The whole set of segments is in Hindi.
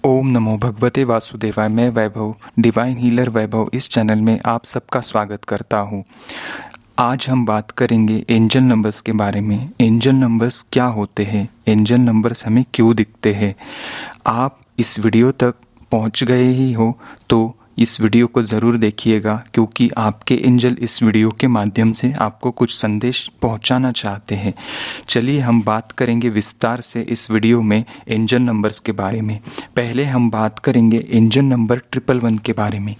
ओम नमो भगवते वासुदेवाय। मैं वैभव, डिवाइन हीलर वैभव, इस चैनल में आप सबका स्वागत करता हूँ। आज हम बात करेंगे एंजल नंबर्स के बारे में। एंजल नंबर्स क्या होते हैं, एंजल नंबर्स हमें क्यों दिखते हैं। आप इस वीडियो तक पहुँच गए ही हो तो इस वीडियो को ज़रूर देखिएगा, क्योंकि आपके एंजल इस वीडियो के माध्यम से आपको कुछ संदेश पहुंचाना चाहते हैं। चलिए हम बात करेंगे विस्तार से इस वीडियो में एंजल नंबर्स के बारे में। पहले हम बात करेंगे एंजल नंबर 111 के बारे में।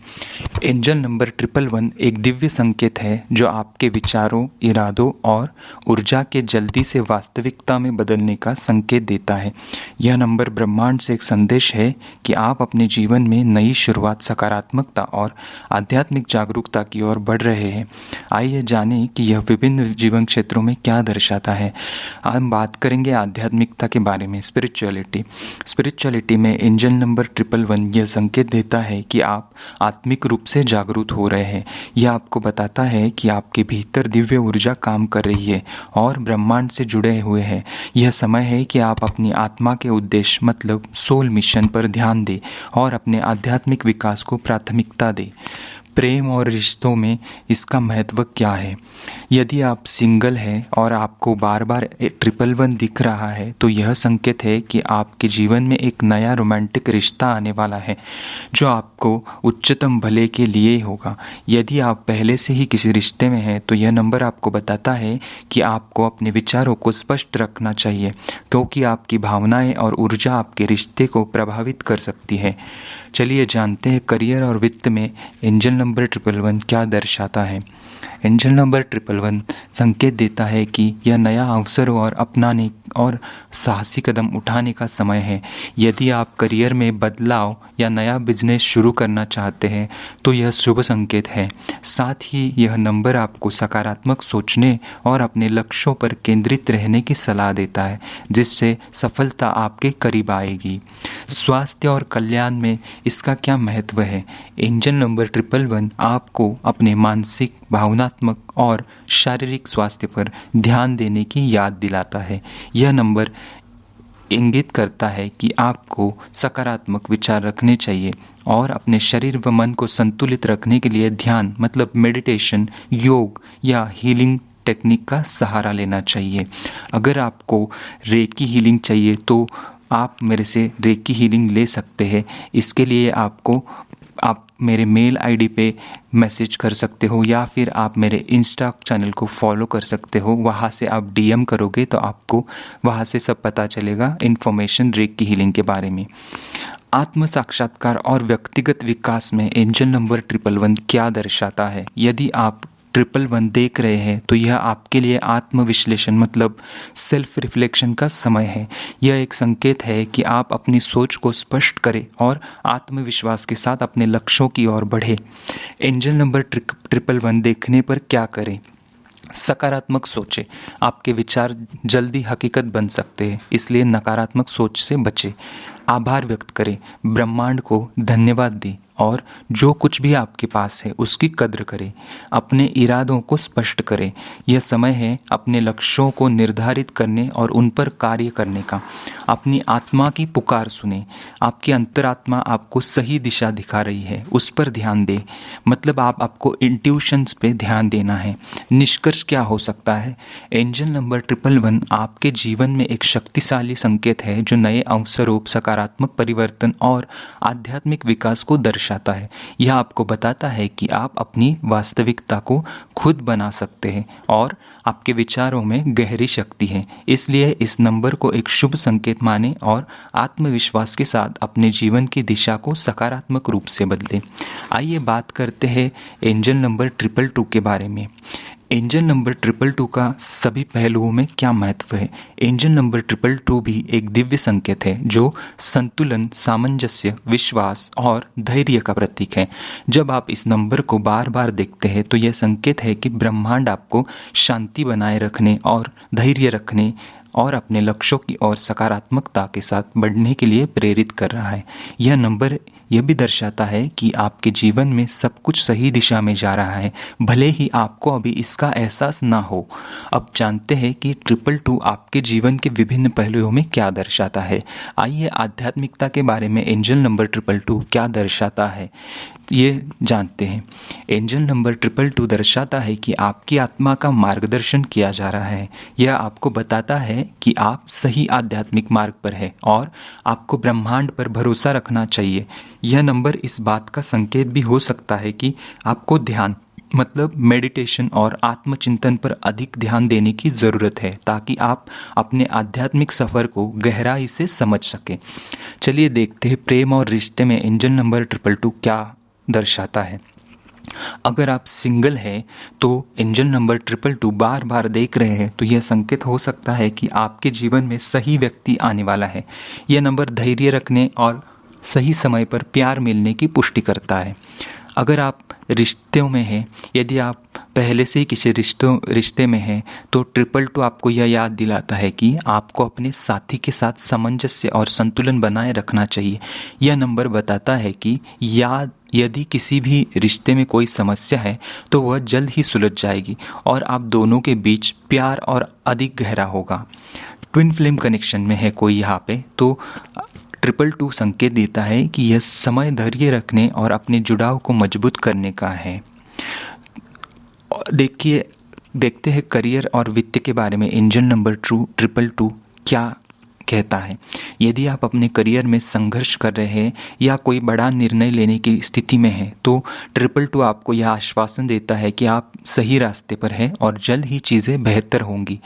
एंजल नंबर 111 एक दिव्य संकेत है जो आपके विचारों, इरादों और ऊर्जा के जल्दी से वास्तविकता में बदलने का संकेत देता है। यह नंबर ब्रह्मांड से एक संदेश है कि आप अपने जीवन में नई शुरुआत, सकारात्मकता और आध्यात्मिक जागरूकता की ओर बढ़ रहे हैं। आइए जानें कि यह विभिन्न जीवन क्षेत्रों में क्या दर्शाता है। हम बात करेंगे आध्यात्मिकता के बारे में, स्पिरिचुअलिटी में एंजल नंबर 111 यह संकेत देता है कि आप आत्मिक रूप से जागरूक हो रहे हैं। यह आपको बताता है कि आपके भीतर दिव्य ऊर्जा काम कर रही है और ब्रह्मांड से जुड़े हुए हैं। यह समय है कि आप अपनी आत्मा के उद्देश्य मतलब सोल मिशन पर ध्यान दें और अपने आध्यात्मिक विकास को प्राथमिकता दें। प्रेम और रिश्तों में इसका महत्व क्या है। यदि आप सिंगल हैं और आपको बार बार 111 दिख रहा है तो यह संकेत है कि आपके जीवन में एक नया रोमांटिक रिश्ता आने वाला है जो आपको उच्चतम भले के लिए होगा। यदि आप पहले से ही किसी रिश्ते में हैं तो यह नंबर आपको बताता है कि आपको अपने विचारों को स्पष्ट रखना चाहिए, क्योंकि आपकी भावनाएं और ऊर्जा आपके रिश्ते को प्रभावित कर सकती है। चलिए जानते हैं करियर और वित्त में एंजल नंबर 111 क्या दर्शाता है। एंजल नंबर 111 संकेत देता है कि यह नया अवसर और अपनाने और साहसी कदम उठाने का समय है। यदि आप करियर में बदलाव या नया बिजनेस शुरू करना चाहते हैं तो यह शुभ संकेत है। साथ ही यह नंबर आपको सकारात्मक सोचने और अपने लक्ष्यों पर केंद्रित रहने की सलाह देता है, जिससे सफलता आपके करीब आएगी। स्वास्थ्य और कल्याण में इसका क्या महत्व है। एंजल नंबर 111 आपको अपने मानसिक, भावनात्मक और शारीरिक स्वास्थ्य पर ध्यान देने की याद दिलाता है। यह नंबर इंगित करता है कि आपको सकारात्मक विचार रखने चाहिए और अपने शरीर व मन को संतुलित रखने के लिए ध्यान मतलब मेडिटेशन, योग या हीलिंग टेक्निक का सहारा लेना चाहिए। अगर आपको रेकी हीलिंग चाहिए तो आप मेरे से रेकी हीलिंग ले सकते हैं। इसके लिए आप मेरे मेल आईडी पे मैसेज कर सकते हो या फिर आप मेरे इंस्टा चैनल को फॉलो कर सकते हो। वहाँ से आप डीएम करोगे तो आपको वहाँ से सब पता चलेगा इन्फॉर्मेशन रेकी हीलिंग के बारे में। आत्म साक्षात्कार और व्यक्तिगत विकास में एंजल नंबर 111 क्या दर्शाता है। यदि आप 111 देख रहे हैं तो यह आपके लिए आत्मविश्लेषण मतलब सेल्फ रिफ्लेक्शन का समय है। यह एक संकेत है कि आप अपनी सोच को स्पष्ट करें और आत्मविश्वास के साथ अपने लक्ष्यों की ओर बढ़ें। एंजल नंबर 111 देखने पर क्या करें। सकारात्मक सोचें। आपके विचार जल्दी हकीकत बन सकते हैं, इसलिए नकारात्मक सोच से बचें। आभार व्यक्त करें, ब्रह्मांड को धन्यवाद दें और जो कुछ भी आपके पास है उसकी कद्र करें। अपने इरादों को स्पष्ट करें। यह समय है अपने लक्ष्यों को निर्धारित करने और उन पर कार्य करने का। अपनी आत्मा की पुकार सुने। आपकी अंतरात्मा आपको सही दिशा दिखा रही है, उस पर ध्यान दें। मतलब आपको इंट्यूशंस पे ध्यान देना है। निष्कर्ष क्या हो सकता है। एंजल नंबर 111 आपके जीवन में एक शक्तिशाली संकेत है जो नए अवसरों, सकारात्मक परिवर्तन और आध्यात्मिक विकास को दर्शाता है। यह आपको बताता है कि आप अपनी वास्तविकता को खुद बना सकते हैं और आपके विचारों में गहरी शक्ति है। इसलिए इस नंबर को एक शुभ संकेत माने और आत्मविश्वास के साथ अपने जीवन की दिशा को सकारात्मक रूप से बदलें। आइए बात करते हैं एंजल नंबर 222 के बारे में। एंजल नंबर 222 का सभी पहलुओं में क्या महत्व है। एंजल नंबर 222 भी एक दिव्य संकेत है जो संतुलन, सामंजस्य, विश्वास और धैर्य का प्रतीक है। जब आप इस नंबर को बार बार देखते हैं तो यह संकेत है कि ब्रह्मांड आपको शांति बनाए रखने और धैर्य रखने और अपने लक्ष्यों की ओर सकारात्मकता के साथ बढ़ने के लिए प्रेरित कर रहा है। यह नंबर यह भी दर्शाता है कि आपके जीवन में सब कुछ सही दिशा में जा रहा है, भले ही आपको अभी इसका एहसास ना हो। अब जानते हैं कि 222 आपके जीवन के विभिन्न पहलुओं में क्या दर्शाता है। आइए आध्यात्मिकता के बारे में एंजल नंबर 222 क्या दर्शाता है ये जानते हैं। एंजल नंबर 222 दर्शाता है कि आपकी आत्मा का मार्गदर्शन किया जा रहा है। यह आपको बताता है कि आप सही आध्यात्मिक मार्ग पर हैं और आपको ब्रह्मांड पर भरोसा रखना चाहिए। यह नंबर इस बात का संकेत भी हो सकता है कि आपको ध्यान मतलब मेडिटेशन और आत्मचिंतन पर अधिक ध्यान देने की ज़रूरत है, ताकि आप अपने आध्यात्मिक सफ़र को गहराई से समझ सकें। चलिए देखते हैं प्रेम और रिश्ते में एंजल नंबर 222 क्या दर्शाता है। अगर आप सिंगल हैं तो एंजल नंबर 222 बार बार देख रहे हैं तो यह संकेत हो सकता है कि आपके जीवन में सही व्यक्ति आने वाला है। यह नंबर धैर्य रखने और सही समय पर प्यार मिलने की पुष्टि करता है। अगर आप रिश्तों में हैं, यदि आप पहले से ही किसी रिश्ते में हैं तो 222 आपको यह याद दिलाता है कि आपको अपने साथी के साथ सामंजस्य और संतुलन बनाए रखना चाहिए। यह नंबर बताता है कि यदि किसी भी रिश्ते में कोई समस्या है तो वह जल्द ही सुलझ जाएगी और आप दोनों के बीच प्यार और अधिक गहरा होगा। ट्विन फ्लेम कनेक्शन में है कोई यहाँ पे तो 222 संकेत देता है कि यह समय धैर्य रखने और अपने जुड़ाव को मजबूत करने का है। देखते हैं करियर और वित्त के बारे में एंजल नंबर 222 क्या कहता है। यदि आप अपने करियर में संघर्ष कर रहे हैं या कोई बड़ा निर्णय लेने की स्थिति में हैं तो 222 आपको यह आश्वासन देता है कि आप सही रास्ते पर हैं और जल्द ही चीज़ें बेहतर होंगी।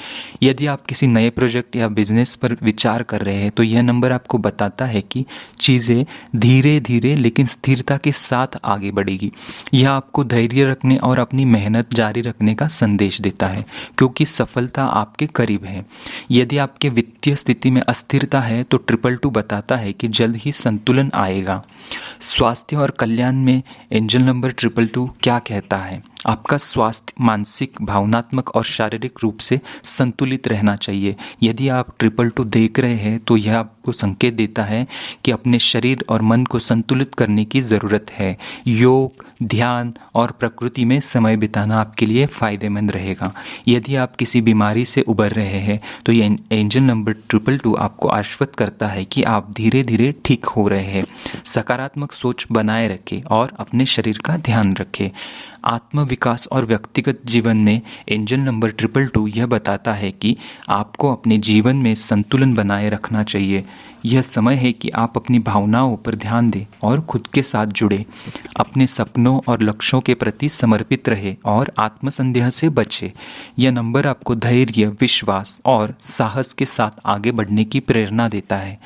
यदि आप किसी नए प्रोजेक्ट या बिजनेस पर विचार कर रहे हैं तो यह नंबर आपको बताता है कि चीज़ें धीरे धीरे लेकिन स्थिरता के साथ आगे बढ़ेगी। यह आपको धैर्य रखने और अपनी मेहनत जारी रखने का संदेश देता है, क्योंकि सफलता आपके करीब है। यदि आपके वित्तीय स्थिति में अस्थिरता है तो 222 बताता है कि जल्द ही संतुलन आएगा। स्वास्थ्य और कल्याण में एंजल नंबर 222 क्या कहता है। आपका स्वास्थ्य मानसिक, भावनात्मक और शारीरिक रूप से संतुलित रहना चाहिए। यदि आप 222 देख रहे हैं तो यह आपको संकेत देता है कि अपने शरीर और मन को संतुलित करने की ज़रूरत है। योग, ध्यान और प्रकृति में समय बिताना आपके लिए फ़ायदेमंद रहेगा। यदि आप किसी बीमारी से उबर रहे हैं तो ये एंजल नंबर 222 आपको आश्वस्त करता है कि आप धीरे धीरे ठीक हो रहे हैं। सकारात्मक सोच बनाए रखें और अपने शरीर का ध्यान रखें। आत्म विकास और व्यक्तिगत जीवन में एंजल नंबर 222 यह बताता है कि आपको अपने जीवन में संतुलन बनाए रखना चाहिए। यह समय है कि आप अपनी भावनाओं पर ध्यान दें और खुद के साथ जुड़े। अपने सपनों और लक्ष्यों के प्रति समर्पित रहे और आत्मसंदेह से बचे। यह नंबर आपको धैर्य, विश्वास और साहस के साथ आगे बढ़ने की प्रेरणा देता है।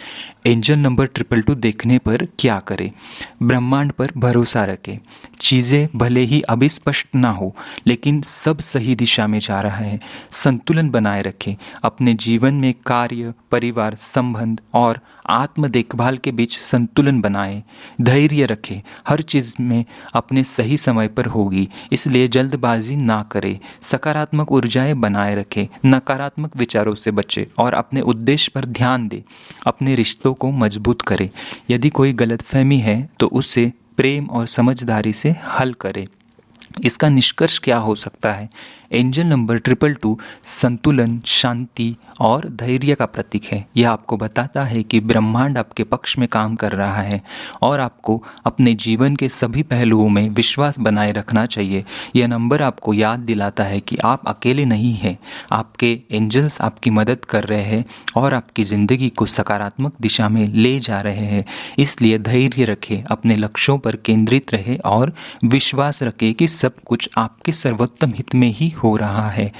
एंजल नंबर 222 देखने पर क्या करें। ब्रह्मांड पर भरोसा रखें। चीज़ें भले ही अभी स्पष्ट ना हो, लेकिन सब सही दिशा में जा रहा है। संतुलन बनाए रखें। अपने जीवन में कार्य, परिवार, संबंध और आत्म देखभाल के बीच संतुलन बनाएं। धैर्य रखें। हर चीज़ में अपने सही समय पर होगी, इसलिए जल्दबाजी ना करें। सकारात्मक ऊर्जाएं बनाए रखें। नकारात्मक विचारों से बचें और अपने उद्देश्य पर ध्यान दें। अपने रिश्तों को मजबूत करें। यदि कोई गलतफहमी है तो उसे प्रेम और समझदारी से हल करें। इसका निष्कर्ष क्या हो सकता है। एंजल नंबर 222 संतुलन, शांति और धैर्य का प्रतीक है। यह आपको बताता है कि ब्रह्मांड आपके पक्ष में काम कर रहा है और आपको अपने जीवन के सभी पहलुओं में विश्वास बनाए रखना चाहिए। यह नंबर आपको याद दिलाता है कि आप अकेले नहीं हैं। आपके एंजल्स आपकी मदद कर रहे हैं और आपकी ज़िंदगी को सकारात्मक दिशा में ले जा रहे हैं। इसलिए धैर्य रखें, अपने लक्ष्यों पर केंद्रित रहें और विश्वास रखें कि सब कुछ आपके सर्वोत्तम हित में ही हो रहा है।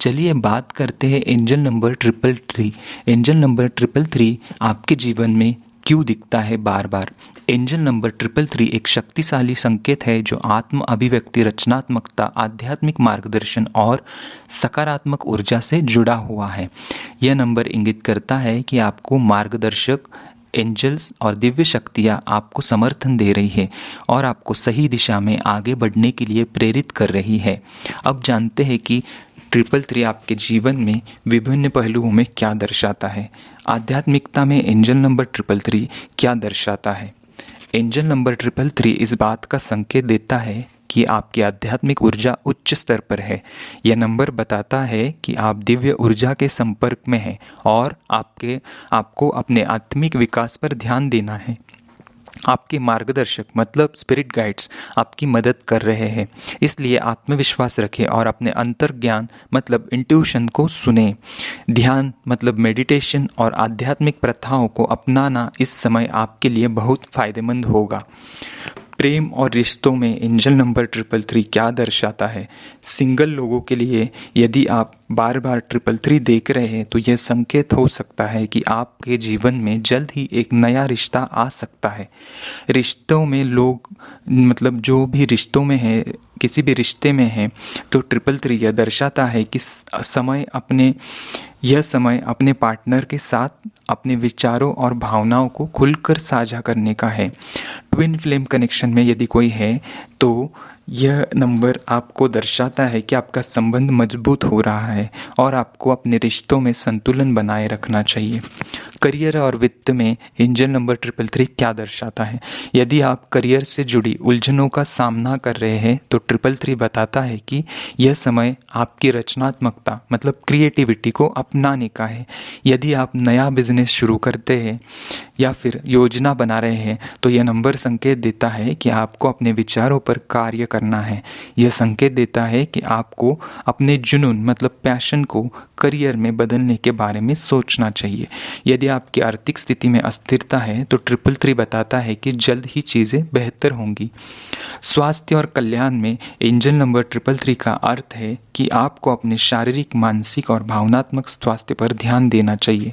चलिए बात करते हैं एंजल नंबर 333। एंजल नंबर 333 आपके जीवन में क्यों दिखता है बार बार। एंजल नंबर 333 एक शक्तिशाली संकेत है जो आत्म अभिव्यक्ति, रचनात्मकता, आध्यात्मिक मार्गदर्शन और सकारात्मक ऊर्जा से जुड़ा हुआ है। यह नंबर इंगित करता है कि आपको मार्गदर्शक, एंजल्स और दिव्य शक्तियाँ आपको समर्थन दे रही है और आपको सही दिशा में आगे बढ़ने के लिए प्रेरित कर रही है। अब जानते हैं कि 333 आपके जीवन में विभिन्न पहलुओं में क्या दर्शाता है। आध्यात्मिकता में एंजल नंबर 333 क्या दर्शाता है। एंजल नंबर 333 इस बात का संकेत देता है कि आपकी आध्यात्मिक ऊर्जा उच्च स्तर पर है। यह नंबर बताता है कि आप दिव्य ऊर्जा के संपर्क में हैं और आपको अपने आत्मिक विकास पर ध्यान देना है। आपके मार्गदर्शक मतलब स्पिरिट गाइड्स आपकी मदद कर रहे हैं, इसलिए आत्मविश्वास रखें और अपने अंतर्ज्ञान मतलब इंट्यूशन को सुने। ध्यान मतलब मेडिटेशन और आध्यात्मिक प्रथाओं को अपनाना इस समय आपके लिए बहुत फायदेमंद होगा। प्रेम और रिश्तों में एंजल नंबर 333 क्या दर्शाता है? सिंगल लोगों के लिए यदि आप बार बार 333 देख रहे हैं तो यह संकेत हो सकता है कि आपके जीवन में जल्द ही एक नया रिश्ता आ सकता है। रिश्तों में लोग मतलब जो भी रिश्तों में है, किसी भी रिश्ते में है, तो 333 यह दर्शाता है कि यह समय अपने पार्टनर के साथ अपने विचारों और भावनाओं को खुलकर साझा करने का है। ट्विन फ्लेम कनेक्शन में यदि कोई है तो यह नंबर आपको दर्शाता है कि आपका संबंध मजबूत हो रहा है और आपको अपने रिश्तों में संतुलन बनाए रखना चाहिए। करियर और वित्त में एंजल नंबर 333 क्या दर्शाता है? यदि आप करियर से जुड़ी उलझनों का सामना कर रहे हैं तो 333 बताता है कि यह समय आपकी रचनात्मकता मतलब क्रिएटिविटी को अपनाने का है। यदि आप नया बिजनेस शुरू करते हैं या फिर योजना बना रहे हैं तो यह नंबर संकेत देता है कि आपको अपने विचारों पर कार्य करना है। यह संकेत देता है कि आपको अपने जुनून मतलब पैशन को करियर में बदलने के बारे में सोचना चाहिए। यदि आपकी आर्थिक स्थिति में अस्थिरता है तो 333 बताता है कि जल्द ही चीज़ें बेहतर होंगी। स्वास्थ्य और कल्याण में एंजल नंबर 333 का अर्थ है कि आपको अपने शारीरिक, मानसिक और भावनात्मक स्वास्थ्य पर ध्यान देना चाहिए।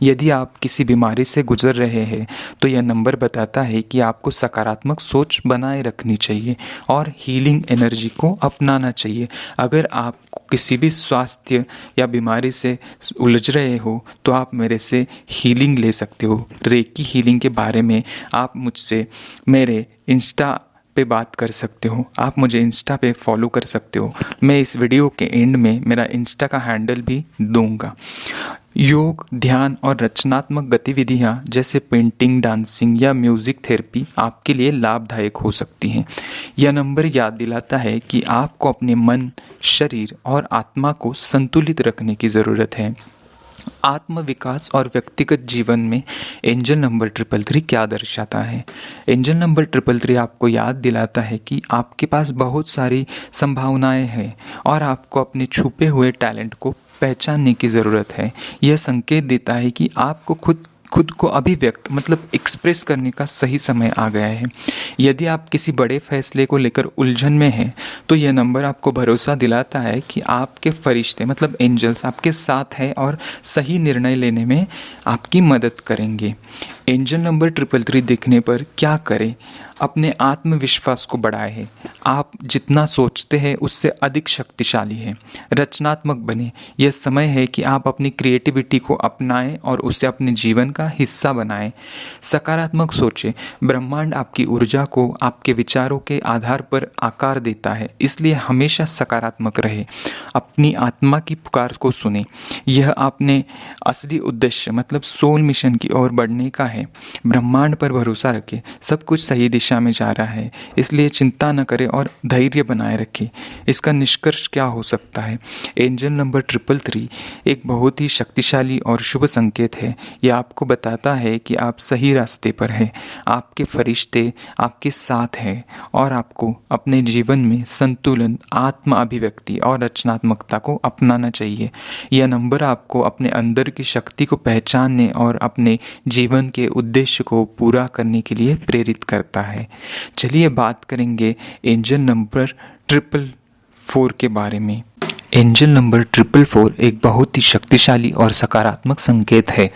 यदि आप किसी बीमारी से गुजर रहे हैं तो यह नंबर बताता है कि आपको सकारात्मक सोच बनाए रखनी चाहिए और हीलिंग एनर्जी को अपनाना चाहिए। अगर आप किसी भी स्वास्थ्य या बीमारी से उलझ रहे हो तो आप मेरे से हीलिंग ले सकते हो। रेकी हीलिंग के बारे में आप मुझसे मेरे इंस्टा पे बात कर सकते हो। आप मुझे इंस्टा पे फॉलो कर सकते हो। मैं इस वीडियो के एंड में मेरा इंस्टा का हैंडल भी दूंगा। योग, ध्यान और रचनात्मक गतिविधियां जैसे पेंटिंग, डांसिंग या म्यूजिक थेरेपी आपके लिए लाभदायक हो सकती हैं। यह नंबर याद दिलाता है कि आपको अपने मन, शरीर और आत्मा को संतुलित रखने की ज़रूरत है। आत्म विकास और व्यक्तिगत जीवन में एंजल नंबर 333 क्या दर्शाता है? एंजल नंबर 333 आपको याद दिलाता है कि आपके पास बहुत सारी संभावनाएं हैं और आपको अपने छुपे हुए टैलेंट को पहचानने की ज़रूरत है। यह संकेत देता है कि आपको खुद को अभिव्यक्त मतलब एक्सप्रेस करने का सही समय आ गया है। यदि आप किसी बड़े फैसले को लेकर उलझन में हैं तो यह नंबर आपको भरोसा दिलाता है कि आपके फरिश्ते मतलब एंजल्स आपके साथ हैं और सही निर्णय लेने में आपकी मदद करेंगे। एंजल नंबर 333 देखने पर क्या करें? अपने आत्मविश्वास को बढ़ाएं। आप जितना सोचते हैं उससे अधिक शक्तिशाली हैं। रचनात्मक बने। यह समय है कि आप अपनी क्रिएटिविटी को अपनाएं और उसे अपने जीवन का हिस्सा बनाएं। सकारात्मक सोचें। ब्रह्मांड आपकी ऊर्जा को आपके विचारों के आधार पर आकार देता है, इसलिए हमेशा सकारात्मक रहे। अपनी आत्मा की पुकार को सुने। यह अपने असली उद्देश्य मतलब सोल मिशन की ओर बढ़ने का है। ब्रह्मांड पर भरोसा रखें। सब कुछ सही दिशा में जा रहा है, इसलिए चिंता न करें और धैर्य बनाए रखें। इसका निष्कर्ष क्या हो सकता है? एंजल नंबर 333 एक बहुत ही शक्तिशाली और शुभ संकेत है। यह आपको बताता है कि आप सही रास्ते पर हैं। आपके फरिश्ते आपके साथ हैं और आपको अपने जीवन में संतुलन, आत्म अभिव्यक्ति और रचनात्मकता को अपनाना चाहिए। यह नंबर आपको अपने अंदर की शक्ति को पहचानने और अपने जीवन के उद्देश्य को पूरा करने के लिए प्रेरित करता है। चलिए बात करेंगे एंजल नंबर 444 के बारे में। एंजल नंबर 444 एक बहुत ही शक्तिशाली और सकारात्मक संकेत है।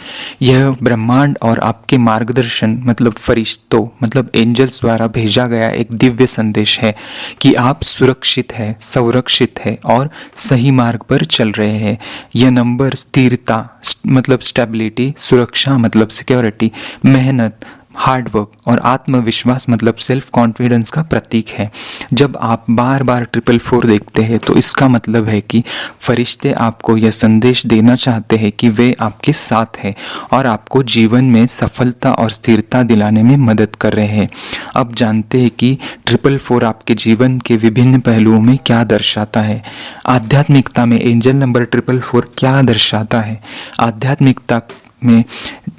यह ब्रह्मांड और आपके मार्गदर्शन मतलब फरिश्तों मतलब एंजल्स द्वारा भेजा गया एक दिव्य संदेश है कि आप सुरक्षित हैं, संरक्षित हैं और सही मार्ग पर चल रहे हैं। यह नंबर स्थिरता मतलब स्टेबिलिटी, सुरक्षा मतलब सिक्योरिटी, मेहनत हार्डवर्क और आत्मविश्वास मतलब सेल्फ कॉन्फिडेंस का प्रतीक है। जब आप बार बार 444 देखते हैं तो इसका मतलब है कि फरिश्ते आपको यह संदेश देना चाहते हैं कि वे आपके साथ हैं और आपको जीवन में सफलता और स्थिरता दिलाने में मदद कर रहे हैं। अब जानते हैं कि 444 आपके जीवन के विभिन्न पहलुओं में क्या दर्शाता है। आध्यात्मिकता में एंजल नंबर 444 क्या दर्शाता है। आध्यात्मिकता में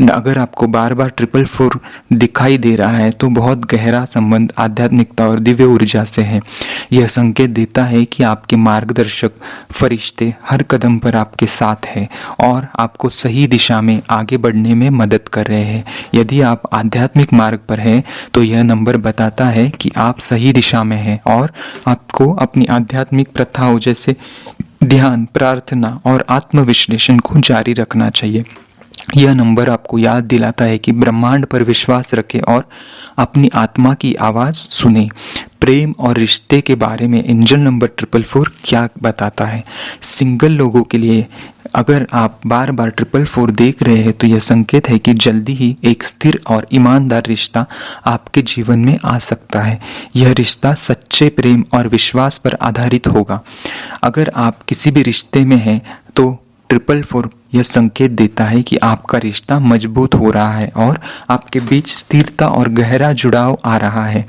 अगर आपको बार बार 444 दिखाई दे रहा है तो बहुत गहरा संबंध आध्यात्मिकता और दिव्य ऊर्जा से है। यह संकेत देता है कि आपके मार्गदर्शक फरिश्ते हर कदम पर आपके साथ हैं और आपको सही दिशा में आगे बढ़ने में मदद कर रहे हैं। यदि आप आध्यात्मिक मार्ग पर हैं तो यह नंबर बताता है कि आप सही दिशा में हैं और आपको अपनी आध्यात्मिक प्रथाओं जैसे ध्यान, प्रार्थना और आत्मविश्लेषण को जारी रखना चाहिए। यह नंबर आपको याद दिलाता है कि ब्रह्मांड पर विश्वास रखें और अपनी आत्मा की आवाज़ सुने। प्रेम और रिश्ते के बारे में एंजल नंबर 444 क्या बताता है। सिंगल लोगों के लिए अगर आप बार बार 444 देख रहे हैं तो यह संकेत है कि जल्दी ही एक स्थिर और ईमानदार रिश्ता आपके जीवन में आ सकता है। यह रिश्ता सच्चे प्रेम और विश्वास पर आधारित होगा। अगर आप किसी भी रिश्ते में हैं तो 444 यह संकेत देता है कि आपका रिश्ता मजबूत हो रहा है और आपके बीच स्थिरता और गहरा जुड़ाव आ रहा है।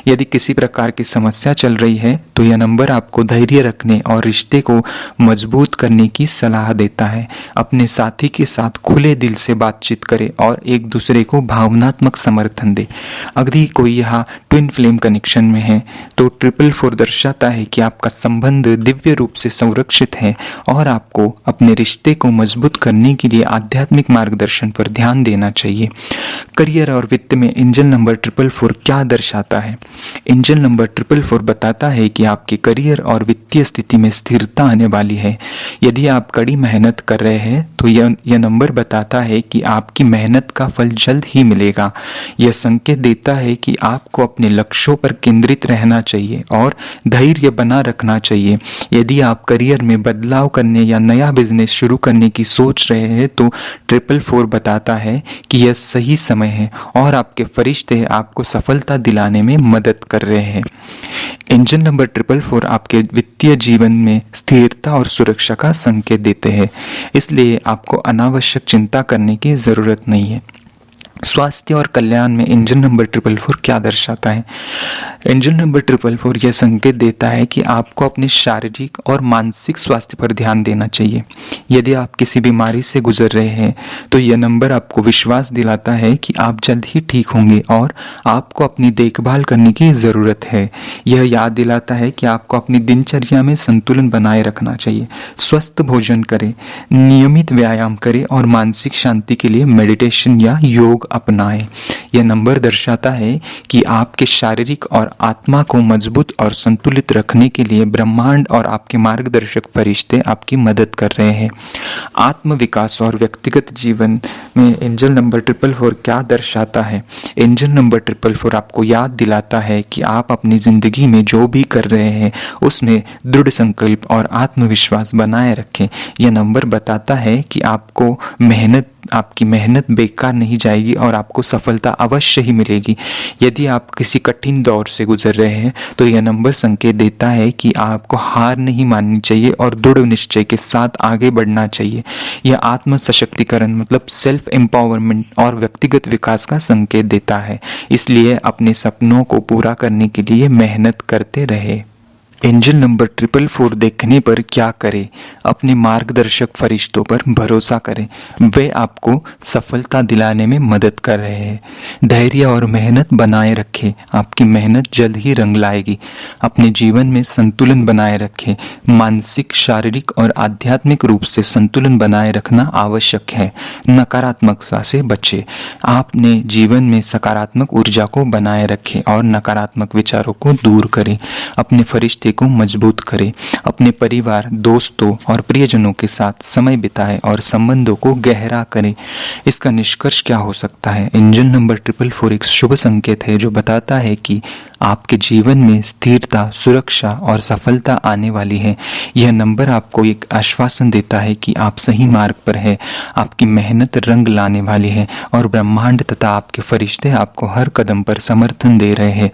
यदि किसी प्रकार की समस्या चल रही है तो यह नंबर आपको धैर्य रखने और रिश्ते को मजबूत करने की सलाह देता है। अपने साथी के साथ खुले दिल से बातचीत करें और एक दूसरे को भावनात्मक समर्थन दें। यदि कोई यहाँ ट्विन फ्लेम कनेक्शन में है तो 444 दर्शाता है कि आपका संबंध दिव्य रूप से संरक्षित है और आपको अपने रिश्ते को मजबूत करने के लिए आध्यात्मिक मार्गदर्शन पर ध्यान देना चाहिए। करियर और वित्त में एंजल नंबर 444 क्या दर्शाता है। एंजल नंबर 444 बताता है कि आपके करियर और वित्तीय स्थिति में स्थिरता आने वाली है। यदि आप कड़ी मेहनत कर रहे हैं तो यह नंबर बताता है कि आपकी मेहनत का फल जल्द ही मिलेगा। यह संकेत देता है कि आपको अपने लक्ष्यों पर केंद्रित रहना चाहिए और धैर्य बना रखना चाहिए। यदि आप करियर में बदलाव करने या नया बिजनेस शुरू करने की सोच रहे हैं तो 444 बताता है कि यह सही समय है और आपके फरिश्ते आपको सफलता दिलाने में मदद कर रहे हैं। एंजल नंबर 444 आपके वित्तीय जीवन में स्थिरता और सुरक्षा का संकेत देते हैं, इसलिए आपको अनावश्यक चिंता करने की जरूरत नहीं है। स्वास्थ्य और कल्याण में एंजल नंबर 444 क्या दर्शाता है। एंजल नंबर 444 यह संकेत देता है कि आपको अपने शारीरिक और मानसिक स्वास्थ्य पर ध्यान देना चाहिए। यदि आप किसी बीमारी से गुजर रहे हैं तो यह नंबर आपको विश्वास दिलाता है कि आप जल्द ही ठीक होंगे और आपको अपनी देखभाल करने की ज़रूरत है। यह याद दिलाता है कि आपको अपनी दिनचर्या में संतुलन बनाए रखना चाहिए। स्वस्थ भोजन करें, नियमित व्यायाम करें और मानसिक शांति के लिए मेडिटेशन या योग अपनाएं। यह नंबर दर्शाता है कि आपके शारीरिक और आत्मा को मजबूत और संतुलित रखने के लिए ब्रह्मांड और आपके मार्गदर्शक फरिश्ते आपकी मदद कर रहे हैं। आत्म विकास और व्यक्तिगत जीवन में एंजल नंबर 444 क्या दर्शाता है। एंजल नंबर 444 आपको याद दिलाता है कि आप अपनी जिंदगी में जो भी कर रहे हैं उसमें दृढ़ संकल्प और आत्मविश्वास बनाए रखें। यह नंबर बताता है कि आपकी मेहनत बेकार नहीं जाएगी और आपको सफलता अवश्य ही मिलेगी। यदि आप किसी कठिन दौर से गुजर रहे हैं तो यह नंबर संकेत देता है कि आपको हार नहीं माननी चाहिए और दृढ़ निश्चय के साथ आगे बढ़ना चाहिए। यह आत्म सशक्तिकरण मतलब सेल्फ एम्पावरमेंट और व्यक्तिगत विकास का संकेत देता है, इसलिए अपने सपनों को पूरा करने के लिए मेहनत करते रहे। एंजल नंबर 444 देखने पर क्या करें। अपने मार्गदर्शक फरिश्तों पर भरोसा करें, वे आपको सफलता दिलाने में मदद कर रहे हैं। धैर्य और मेहनत बनाए रखें, आपकी मेहनत जल्द ही रंग लाएगी। अपने जीवन में संतुलन बनाए रखें, मानसिक, शारीरिक और आध्यात्मिक रूप से संतुलन बनाए रखना आवश्यक है। नकारात्मकता से बचें, आपने जीवन में सकारात्मक ऊर्जा को बनाए रखें और नकारात्मक विचारों को दूर करें। अपने फरिश्ते को मजबूत करें, अपने परिवार, दोस्तों और प्रियजनों के साथ समय बिताएं और संबंधों को गहरा करें। इसका निष्कर्ष क्या हो सकता है। एंजल नंबर 444 एक शुभ संकेत है जो बताता है कि आपके जीवन में स्थिरता, सुरक्षा और सफलता आने वाली है। यह नंबर आपको एक आश्वासन देता है कि आप सही मार्ग पर है, आपकी मेहनत रंग लाने वाली है और ब्रह्मांड तथा आपके फरिश्ते आपको हर कदम पर समर्थन दे रहे हैं।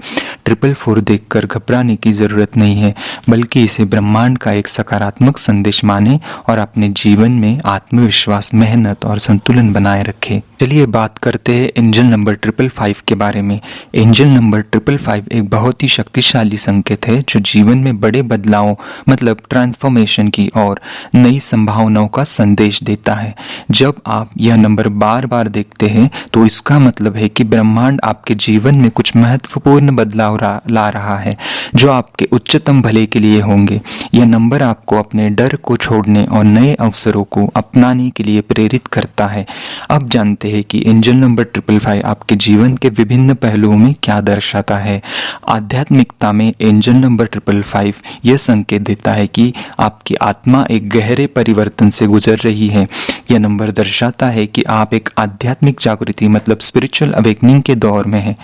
444 देखकर घबराने की जरूरत नहीं है, बल्कि इसे ब्रह्मांड का एक सकारात्मक संदेश माने और अपने जीवन में आत्मविश्वास, मेहनत और संतुलन बनाए रखें। चलिए बात करते हैं एंजल नंबर 555 के बारे में। एंजल नंबर 555 एक बहुत ही शक्तिशाली संकेत है जो जीवन में बड़े बदलावों मतलब ट्रांसफॉर्मेशन की और नई संभावनाओं का संदेश देता है। जब आप यह नंबर बार बार देखते हैं तो इसका मतलब है कि ब्रह्मांड आपके जीवन में कुछ महत्वपूर्ण बदलाव ला रहा है जो आपके उच्चतम भले के लिए होंगे। यह नंबर आपको अपने डर को छोड़ने और नए अवसरों को अपनाने के लिए प्रेरित करता है। अब जानते हैं कि एंजल नंबर 555 आपके जीवन के विभिन्न पहलुओं में क्या दर्शाता है। आध्यात्मिकता में एंजल नंबर 555 यह संकेत देता है कि आपकी आत्मा एक गहरे परिवर्तन से गुजर रही है। यह नंबर दर्शाता है कि आप एक आध्यात्मिक जागृति मतलब स्पिरिचुअल अवेकनिंग के दौर में हैं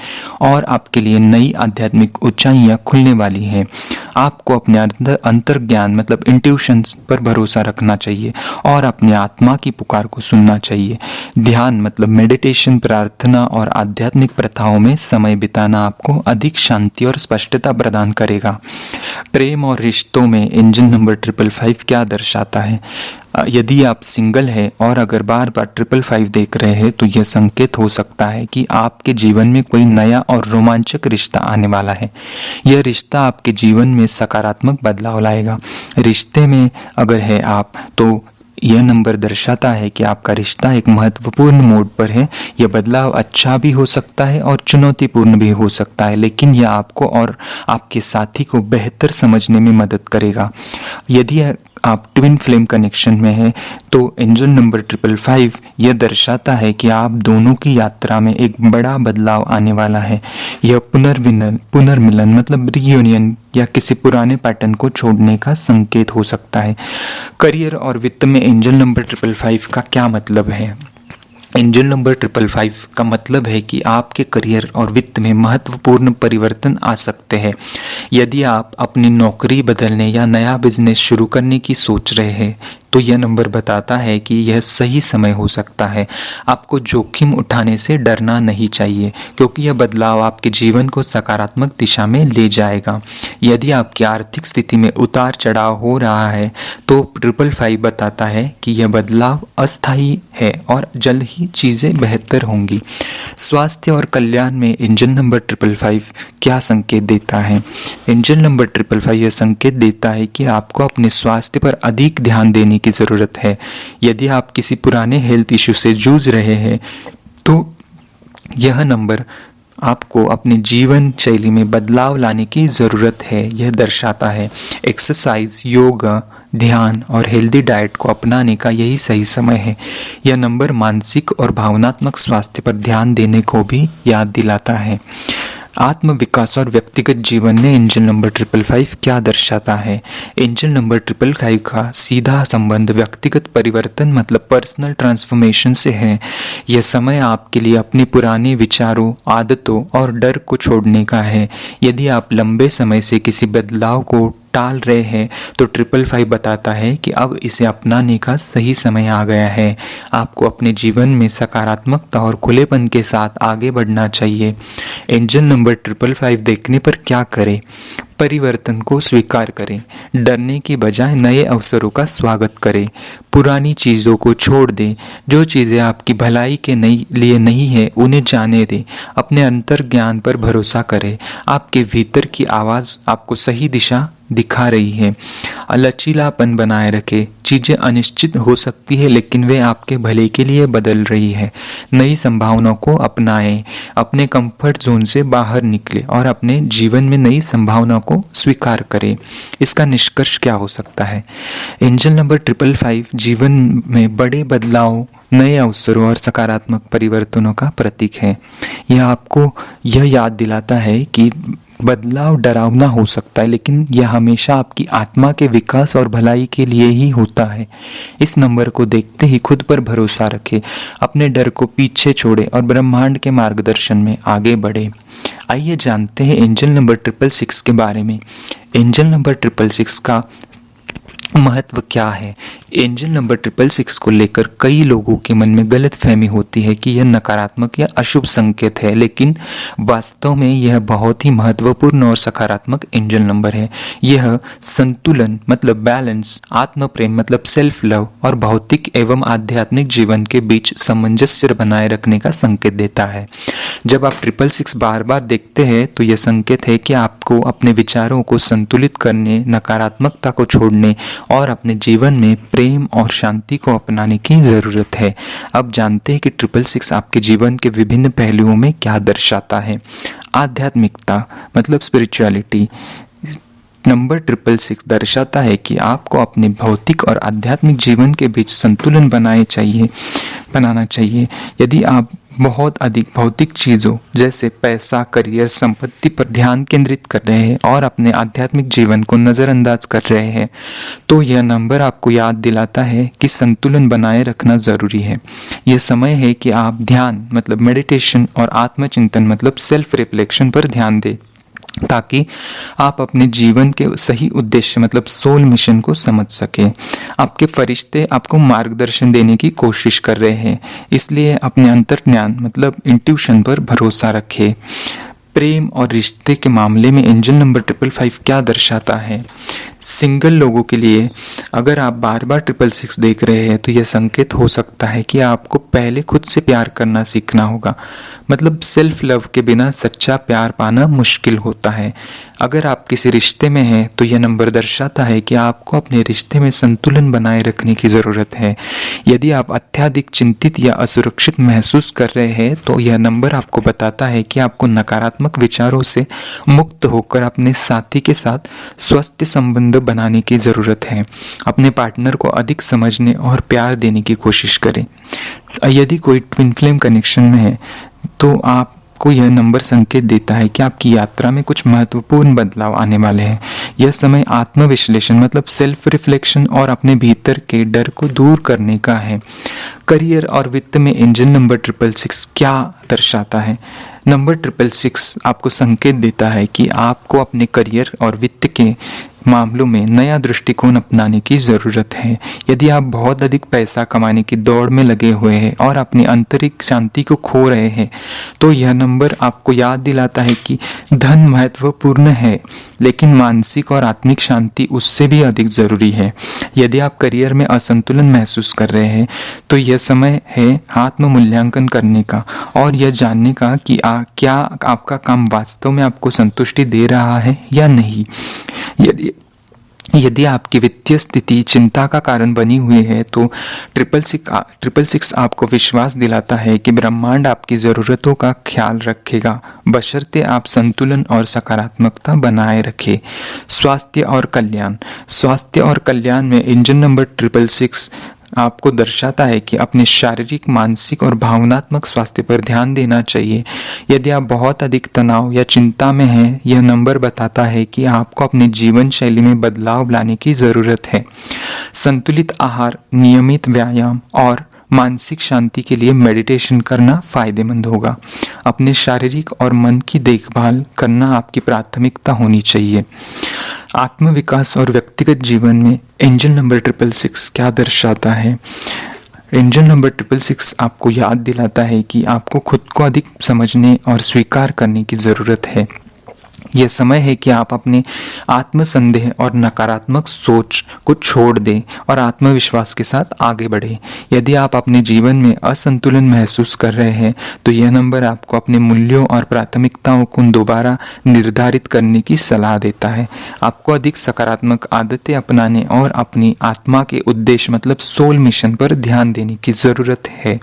और आपके लिए नई आध्यात्मिक ऊंचाइयां खुलने वाली हैं। आपको अपने अंतर्ज्ञान मतलब इंट्यूशंस पर भरोसा रखना चाहिए और अपनी आत्मा की पुकार को सुनना चाहिए। ध्यान मतलब मेडिटेशन, प्रार्थना और आध्यात्मिक प्रथाओं में समय बिताना आपको अधिक शांति और स्पष्टता प्रदान करेगा। प्रेम और रिश्तों में एंजल नंबर 555 क्या दर्शाता है? यदि आप सिंगल हैं और अगर बार बार 555 देख रहे हैं तो यह संकेत हो सकता है कि आपके जीवन में कोई नया और रोमांचक रिश्ता आने वाला है। यह रिश्ता आपके जीवन में सकारात्मक बदलाव लाएगा। रिश्ते में अगर है आप तो यह नंबर दर्शाता है कि आपका रिश्ता एक महत्वपूर्ण मोड़ पर है। यह बदलाव अच्छा भी हो सकता है और चुनौतीपूर्ण भी हो सकता है, लेकिन यह आपको और आपके साथी को बेहतर समझने में मदद करेगा। यदि आप ट्विन फ्लेम कनेक्शन में हैं तो एंजल नंबर 555 यह दर्शाता है कि आप दोनों की यात्रा में एक बड़ा बदलाव आने वाला है। यह पुनर्मिलन मतलब रियूनियन या किसी पुराने पैटर्न को छोड़ने का संकेत हो सकता है। करियर और वित्त में एंजल नंबर 555 का क्या मतलब है? एंजल नंबर 555 का मतलब है कि आपके करियर और वित्त में महत्वपूर्ण परिवर्तन आ सकते हैं। यदि आप अपनी नौकरी बदलने या नया बिजनेस शुरू करने की सोच रहे हैं तो यह नंबर बताता है कि यह सही समय हो सकता है। आपको जोखिम उठाने से डरना नहीं चाहिए क्योंकि यह बदलाव आपके जीवन को सकारात्मक दिशा में ले जाएगा। यदि आपकी आर्थिक स्थिति में उतार चढ़ाव हो रहा है तो 555 बताता है कि यह बदलाव अस्थायी है और जल्द ही चीज़ें बेहतर होंगी। स्वास्थ्य और कल्याण में एंजल नंबर 555 क्या संकेत देता है? एंजल नंबर 555 यह संकेत देता है कि आपको अपने स्वास्थ्य पर अधिक ध्यान देने की ज़रूरत है। यदि आप किसी पुराने हेल्थ इश्यू से जूझ रहे हैं तो यह नंबर आपको अपने जीवन शैली में बदलाव लाने की ज़रूरत है। यह दर्शाता है एक्सरसाइज, योगा, ध्यान और हेल्दी डाइट को अपनाने का यही सही समय है। यह नंबर मानसिक और भावनात्मक स्वास्थ्य पर ध्यान देने को भी याद दिलाता है। आत्म विकास और व्यक्तिगत जीवन में एंजल नंबर 555 क्या दर्शाता है? एंजल नंबर 555 का सीधा संबंध व्यक्तिगत परिवर्तन मतलब पर्सनल ट्रांसफॉर्मेशन से है। यह समय आपके लिए अपने पुराने विचारों, आदतों और डर को छोड़ने का है। यदि आप लंबे समय से किसी बदलाव को टाल रहे हैं तो 555 बताता है कि अब इसे अपनाने का सही समय आ गया है। आपको अपने जीवन में सकारात्मकता और खुलेपन के साथ आगे बढ़ना चाहिए। एंजल नंबर 555 देखने पर क्या करें? परिवर्तन को स्वीकार करें, डरने की बजाय नए अवसरों का स्वागत करें, पुरानी चीज़ों को छोड़ दें, जो चीज़ें आपकी भलाई के लिए नहीं है उन्हें जाने दें, अपने अंतर्ज्ञान पर भरोसा करें। आपके भीतर की आवाज़ आपको सही दिशा दिखा रही है। लचीलापन बनाए रखें, चीज़ें अनिश्चित हो सकती है लेकिन वे आपके भले के लिए बदल रही है। नई संभावनाओं को अपनाएं, अपने कंफर्ट जोन से बाहर निकलें और अपने जीवन में नई संभावनाओं को स्वीकार करें। इसका निष्कर्ष क्या हो सकता है? एंजल नंबर 555 जीवन में बड़े बदलाव, नए अवसरों और सकारात्मक परिवर्तनों का प्रतीक है। यह आपको यह याद दिलाता है कि बदलाव डरावना हो सकता है, लेकिन यह हमेशा आपकी आत्मा के विकास और भलाई के लिए ही होता है। इस नंबर को देखते ही खुद पर भरोसा रखें, अपने डर को पीछे छोड़े और ब्रह्मांड के मार्गदर्शन में आगे बढ़े। आइए जानते हैं एंजल नंबर 666 के बारे में। एंजल नंबर 666 का महत्व क्या है। एंजल नंबर 666 को लेकर कई लोगों के मन में गलत फहमी होती है कि यह नकारात्मक या अशुभ संकेत है, लेकिन वास्तव में यह बहुत ही महत्वपूर्ण और सकारात्मक एंजल नंबर है। यह संतुलन मतलब बैलेंस, आत्म प्रेम मतलब सेल्फ लव और भौतिक एवं आध्यात्मिक जीवन के बीच सामंजस्य बनाए रखने का संकेत देता है। जब आप 666 बार बार देखते हैं तो यह संकेत है कि आपको अपने विचारों को संतुलित करने, नकारात्मकता को छोड़ने और अपने जीवन में प्रेम और शांति को अपनाने की ज़रूरत है। अब जानते हैं कि 666 आपके जीवन के विभिन्न पहलुओं में क्या दर्शाता है। आध्यात्मिकता मतलब स्पिरिचुअलिटी। नंबर 666 दर्शाता है कि आपको अपने भौतिक और आध्यात्मिक जीवन के बीच संतुलन बनाना चाहिए। यदि आप बहुत अधिक भौतिक चीज़ों जैसे पैसा, करियर, संपत्ति पर ध्यान केंद्रित कर रहे हैं और अपने आध्यात्मिक जीवन को नज़रअंदाज कर रहे हैं, तो यह नंबर आपको याद दिलाता है कि संतुलन बनाए रखना ज़रूरी है। यह समय है कि आप ध्यान मतलब मेडिटेशन और आत्मचिंतन मतलब सेल्फ रिफ्लेक्शन पर ध्यान दें, ताकि आप अपने जीवन के सही उद्देश्य मतलब सोल मिशन को समझ सकें। आपके फरिश्ते आपको मार्गदर्शन देने की कोशिश कर रहे हैं, इसलिए अपने अंतर्ज्ञान मतलब इंट्यूशन पर भरोसा रखें। प्रेम और रिश्ते के मामले में एंजल नंबर 555 क्या दर्शाता है। सिंगल लोगों के लिए अगर आप बार बार 666 देख रहे हैं तो यह संकेत हो सकता है कि आपको पहले खुद से प्यार करना सीखना होगा। मतलब सेल्फ लव के बिना सच्चा प्यार पाना मुश्किल होता है। अगर आप किसी रिश्ते में हैं तो यह नंबर दर्शाता है कि आपको अपने रिश्ते में संतुलन बनाए रखने की ज़रूरत है। यदि आप अत्यधिक चिंतित या असुरक्षित महसूस कर रहे हैं तो यह नंबर आपको बताता है कि आपको नकारात्मक विचारों से मुक्त होकर अपने साथी के साथ स्वस्थ संबंध बनाने की ज़रूरत है। अपने पार्टनर को अधिक समझने और प्यार देने की कोशिश करें। यदि कोई ट्विन फ्लेम कनेक्शन में है तो आपको यह नंबर संकेत देता है कि आपकी यात्रा में कुछ महत्वपूर्ण बदलाव आने वाले हैं। यह समय आत्मविश्लेषण मतलब सेल्फ रिफ्लेक्शन और अपने भीतर के डर को दूर करने का है। करियर और वित्त में एंजल नंबर 666 क्या दर्शाता है। नंबर 666 आपको संकेत देता है कि आपको अपने करियर और वित्त के मामलों में नया दृष्टिकोण अपनाने की ज़रूरत है। यदि आप बहुत अधिक पैसा कमाने की दौड़ में लगे हुए हैं और अपनी आंतरिक शांति को खो रहे हैं तो यह नंबर आपको याद दिलाता है कि धन महत्वपूर्ण है, लेकिन मानसिक और आत्मिक शांति उससे भी अधिक ज़रूरी है। यदि आप करियर में असंतुलन महसूस कर रहे हैं तो यह समय है आत्म मूल्यांकन करने का और यह जानने का कि क्या आपका काम वास्तव में आपको संतुष्टि दे रहा है या नहीं। यदि आपकी वित्तीय स्थिति चिंता का कारण बनी हुई है तो 666 आपको विश्वास दिलाता है कि ब्रह्मांड आपकी ज़रूरतों का ख्याल रखेगा, बशर्ते आप संतुलन और सकारात्मकता बनाए रखें। स्वास्थ्य और कल्याण में एंजल नंबर 666 आपको दर्शाता है कि अपने शारीरिक, मानसिक और भावनात्मक स्वास्थ्य पर ध्यान देना चाहिए। यदि आप बहुत अधिक तनाव या चिंता में हैं, यह नंबर बताता है कि आपको अपने जीवन शैली में बदलाव लाने की ज़रूरत है। संतुलित आहार, नियमित व्यायाम और मानसिक शांति के लिए मेडिटेशन करना फायदेमंद होगा। अपने शारीरिक और मन की देखभाल करना आपकी प्राथमिकता होनी चाहिए। आत्मविकास और व्यक्तिगत जीवन में एंजल नंबर 666 क्या दर्शाता है। एंजल नंबर 666 आपको याद दिलाता है कि आपको खुद को अधिक समझने और स्वीकार करने की ज़रूरत है। यह समय है कि आप अपने आत्मसंदेह और नकारात्मक सोच को छोड़ दें और आत्मविश्वास के साथ आगे बढ़ें। यदि आप अपने जीवन में असंतुलन महसूस कर रहे हैं तो यह नंबर आपको अपने मूल्यों और प्राथमिकताओं को दोबारा निर्धारित करने की सलाह देता है। आपको अधिक सकारात्मक आदतें अपनाने और अपनी आत्मा के उद्देश्य मतलब सोल मिशन पर ध्यान देने की ज़रूरत है।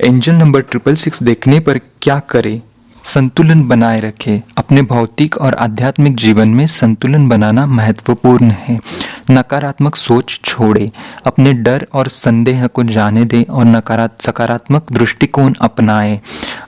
एंजल नंबर 666 देखने पर क्या करें। संतुलन बनाए रखें। अपने भौतिक और आध्यात्मिक जीवन में संतुलन बनाना महत्वपूर्ण है। नकारात्मक सोच छोड़ें, अपने डर और संदेह को जाने दें और सकारात्मक दृष्टिकोण अपनाएं।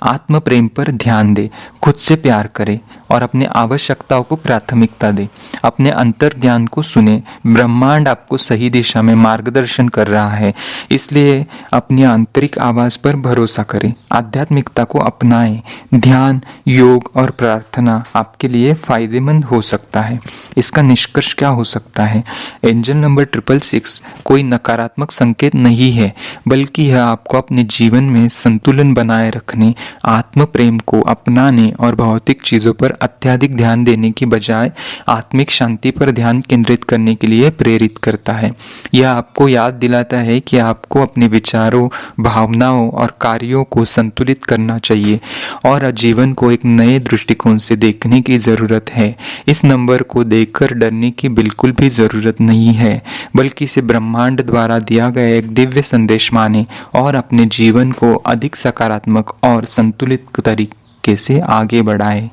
आत्म प्रेम पर ध्यान दे, खुद से प्यार करे और अपने आवश्यकताओं को प्राथमिकता दे। अपने अंतर्ज्ञान को सुने, ब्रह्मांड आपको सही दिशा में मार्गदर्शन कर रहा है, इसलिए अपनी आंतरिक आवाज पर भरोसा करें। आध्यात्मिकता को अपनाएं। ध्यान, योग और प्रार्थना आपके लिए फायदेमंद हो सकता है। इसका निष्कर्ष क्या हो सकता है? एंजल नंबर 666 कोई नकारात्मक संकेत नहीं है, बल्कि यह आपको अपने जीवन में संतुलन बनाए रखने, आत्म प्रेम को अपनाने और भौतिक चीजों पर अत्यधिक ध्यान देने की बजाय आत्मिक शांति पर ध्यान केंद्रित करने के लिए प्रेरित करता है। यह आपको याद दिलाता है कि आपको अपने विचारों, भावनाओं और कार्यों को संतुलित करना चाहिए और जीवन को एक नए दृष्टिकोण से देखने की जरूरत है। इस नंबर को देखकर डरने की बिल्कुल भी जरूरत नहीं है, बल्कि इसे ब्रह्मांड द्वारा दिया गया एक दिव्य संदेश माने और अपने जीवन को अधिक सकारात्मक और संतुलित तरीके से आगे बढ़ाए।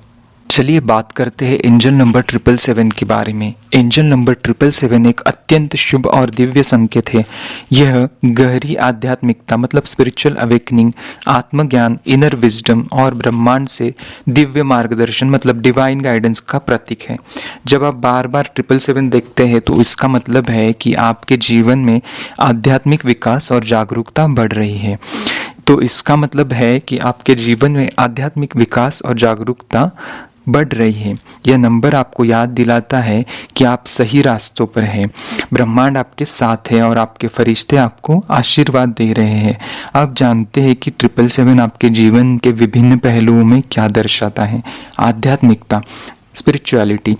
चलिए बात करते हैं एंजल नंबर 777 के बारे में। एंजल नंबर 777 एक अत्यंत शुभ और दिव्य संकेत है। यह गहरी आध्यात्मिकता मतलब स्पिरिचुअल अवेकनिंग, आत्मज्ञान, इनर विजडम और ब्रह्मांड से दिव्य मार्गदर्शन मतलब डिवाइन गाइडेंस का प्रतीक है। जब आप बार बार 777 देखते हैं तो इसका मतलब है कि आपके जीवन में आध्यात्मिक विकास और जागरूकता बढ़ रही है। तो इसका मतलब है कि आपके जीवन में आध्यात्मिक विकास और जागरूकता बढ़ रही है। यह नंबर आपको याद दिलाता है कि आप सही रास्तों पर हैं, ब्रह्मांड आपके साथ है और आपके फरिश्ते आपको आशीर्वाद दे रहे हैं। आप जानते हैं कि 777 आपके जीवन के विभिन्न पहलुओं में क्या दर्शाता है। आध्यात्मिकता, स्पिरिचुअलिटी।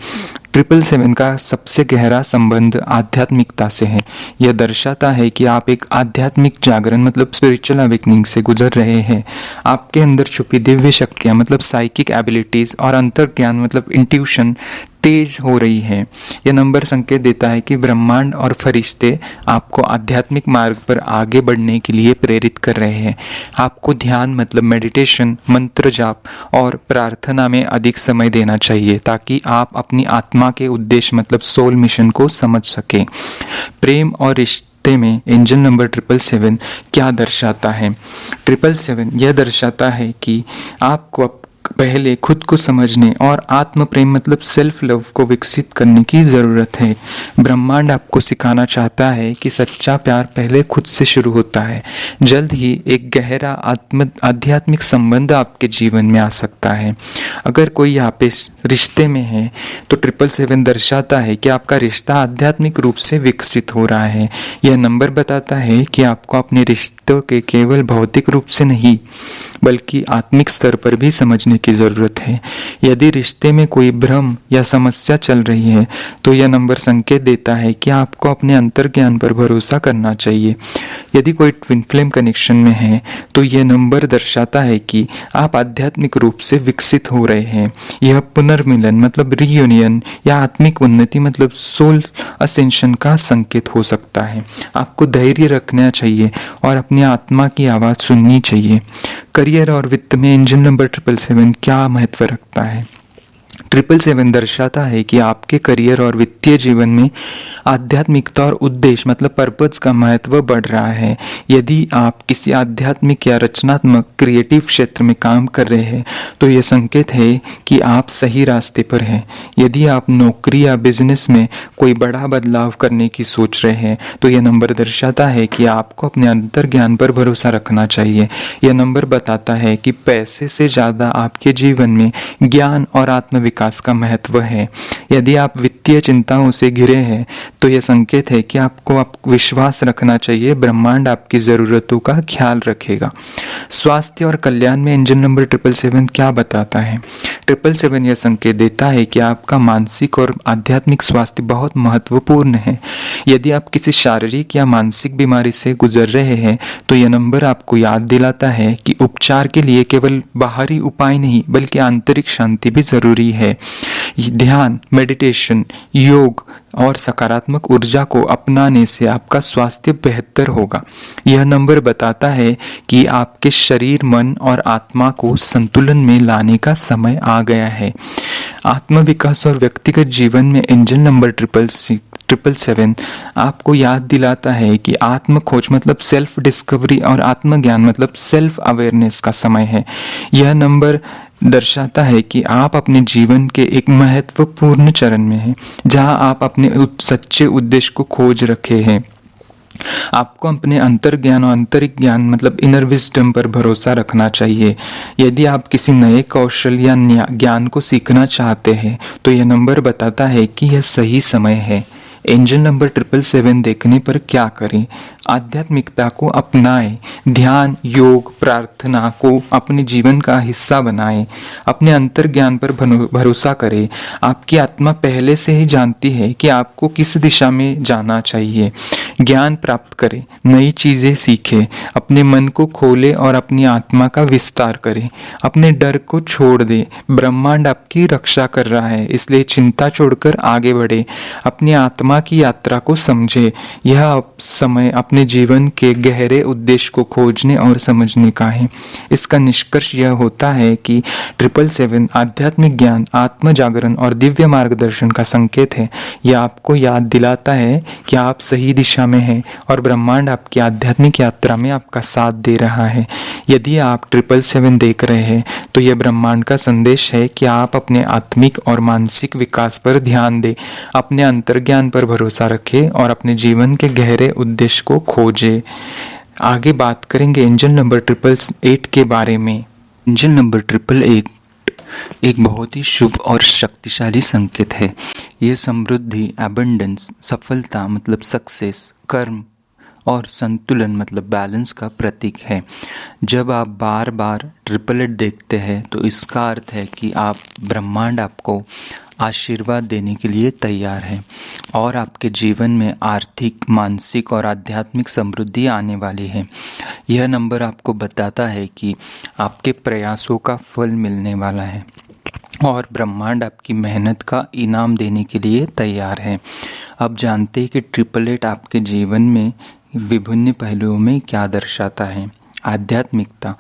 777 का सबसे गहरा संबंध आध्यात्मिकता से है। यह दर्शाता है कि आप एक आध्यात्मिक जागरण मतलब स्पिरिचुअल अवेकनिंग से गुजर रहे हैं। आपके अंदर छुपी दिव्य शक्तियां मतलब साइकिक एबिलिटीज और अंतर्ज्ञान मतलब इंट्यूशन तेज हो रही है। यह नंबर संकेत देता है कि ब्रह्मांड और फरिश्ते आपको आध्यात्मिक मार्ग पर आगे बढ़ने के लिए प्रेरित कर रहे हैं। आपको ध्यान मतलब मेडिटेशन, मंत्र जाप और प्रार्थना में अधिक समय देना चाहिए ताकि आप अपनी आत्मा के उद्देश्य मतलब सोल मिशन को समझ सकें। प्रेम और रिश्ते में एंजल नंबर 777 क्या दर्शाता है? 777 यह दर्शाता है कि आपको पहले खुद को समझने और आत्म प्रेम मतलब सेल्फ लव को विकसित करने की जरूरत है। ब्रह्मांड आपको सिखाना चाहता है कि सच्चा प्यार पहले खुद से शुरू होता है। जल्द ही एक गहरा आध्यात्मिक संबंध आपके जीवन में आ सकता है। अगर कोई यहाँ पे रिश्ते में है तो 777 दर्शाता है कि आपका रिश्ता आध्यात्मिक रूप से विकसित हो रहा है। यह नंबर बताता है कि आपको अपने रिश्तों के केवल भौतिक रूप से नहीं बल्कि आत्मिक स्तर पर भी समझने की जरूरत है। यदि रिश्ते में कोई भ्रम या समस्या चल रही है तो यह नंबर संकेत देता है कि आपको अपने अंतर्ज्ञान पर भरोसा करना चाहिए। यदि कोई ट्विन फ्लेम कनेक्शन में है तो यह नंबर दर्शाता है कि आप आध्यात्मिक रूप से विकसित हो रहे हैं। यह पुनर्मिलन मतलब रीयूनियन या आत्मिक उन्नति मतलब सोल असेंशन का संकेत हो सकता है। आपको धैर्य रखना चाहिए और अपनी आत्मा की आवाज सुननी चाहिए। करियर और वित्त में एंजल नंबर 777 क्या महत्व रखता है? 777 दर्शाता है कि आपके करियर और वित्तीय जीवन में आध्यात्मिकता और उद्देश्य मतलब पर्पस का महत्व बढ़ रहा है। यदि आप किसी आध्यात्मिक या रचनात्मक क्रिएटिव क्षेत्र में काम कर रहे हैं तो यह संकेत है कि आप सही रास्ते पर हैं। यदि आप नौकरी या बिजनेस में कोई बड़ा बदलाव करने की सोच रहे हैं तो यह नंबर दर्शाता है कि आपको अपने अंतर्ज्ञान पर भरोसा रखना चाहिए। यह नंबर बताता है कि पैसे से ज़्यादा आपके जीवन में ज्ञान और आत्मविकास का महत्व है। यदि आप वित्तीय चिंताओं से घिरे हैं तो यह संकेत है कि आपको विश्वास रखना चाहिए, ब्रह्मांड आपकी जरूरतों का ख्याल रखेगा। स्वास्थ्य और कल्याण में एंजल नंबर 777 क्या बताता है? 777 यह संकेत देता है कि आपका मानसिक और आध्यात्मिक स्वास्थ्य बहुत महत्वपूर्ण है। यदि आप किसी शारीरिक या मानसिक बीमारी से गुजर रहे हैं तो यह नंबर आपको याद दिलाता है कि उपचार के लिए केवल बाहरी उपाय नहीं बल्कि आंतरिक शांति भी जरूरी है। ध्यान, मेडिटेशन, योग और सकारात्मक ऊर्जा को अपनाने से आपका स्वास्थ्य बेहतर होगा। यह नंबर बताता है कि आपके शरीर, मन और आत्मा को संतुलन में लाने का समय आ गया है। आत्म विकास और व्यक्तिगत जीवन में एंजल नंबर 666 777 आपको याद दिलाता है कि आत्म खोज मतलब सेल्फ डिस्कवरी और आत्मज्ञान मतलब सेल्फ अवेयरनेस का समय है। यह नंबर दर्शाता है कि आप अपने जीवन के एक महत्वपूर्ण चरण में हैं, जहां आप अपने सच्चे उद्देश्य को खोज रखे हैं। आपको अपने अंतर्ज्ञान और आंतरिक ज्ञान मतलब इनर विजडम पर भरोसा रखना चाहिए। यदि आप किसी नए कौशल या ज्ञान को सीखना चाहते हैं तो यह नंबर बताता है कि यह सही समय है। एंजल नंबर 777 देखने पर क्या करें? आध्यात्मिकता को अपनाएं, ध्यान, योग, प्रार्थना को अपने जीवन का हिस्सा बनाएं, अपने अंतर्ज्ञान पर भरोसा करें। आपकी आत्मा पहले से ही जानती है कि आपको किस दिशा में जाना चाहिए। ज्ञान प्राप्त करें, नई चीजें सीखें, अपने मन को खोलें और अपनी आत्मा का विस्तार करें। अपने डर को छोड़ दें, ब्रह्मांड आपकी रक्षा कर रहा है, इसलिए चिंता छोड़कर आगे बढ़े। अपनी आत्मा की यात्रा को समझे। यह समय अपने जीवन के गहरे उद्देश्य को खोजने और समझने का है। इसका निष्कर्ष यह होता है कि 777 आध्यात्मिक ज्ञान, आत्म जागरण और दिव्य मार्गदर्शन का संकेत है। यह आपको याद दिलाता है कि आप सही दिशा में हैं और ब्रह्मांड आपकी आध्यात्मिक यात्रा में आपका साथ दे रहा है। यदि आप 777 देख रहे हैं तो यह ब्रह्मांड का संदेश है कि आप अपने आत्मिक और मानसिक विकास पर ध्यान दें, अपने अंतर्ज्ञान पर भरोसा रखें और अपने जीवन के गहरे उद्देश्य को खोजें। आगे बात करेंगे एंजल नंबर 888 के बारे में। एंजल नंबर 888 एक बहुत ही शुभ और शक्तिशाली संकेत है। ये समृद्धि, एबंडेंस, सफलता मतलब सक्सेस, कर्म और संतुलन मतलब बैलेंस का प्रतीक है। जब आप बार बार 888 देखते हैं तो इसका अर्थ है कि आप ब्रह्मांड आपको आशीर्वाद देने के लिए तैयार है और आपके जीवन में आर्थिक, मानसिक और आध्यात्मिक समृद्धि आने वाली है। यह नंबर आपको बताता है कि आपके प्रयासों का फल मिलने वाला है और ब्रह्मांड आपकी मेहनत का इनाम देने के लिए तैयार है। अब जानते हैं कि 888 आपके जीवन में विभिन्न पहलुओं में क्या दर्शाता है। आध्यात्मिकता,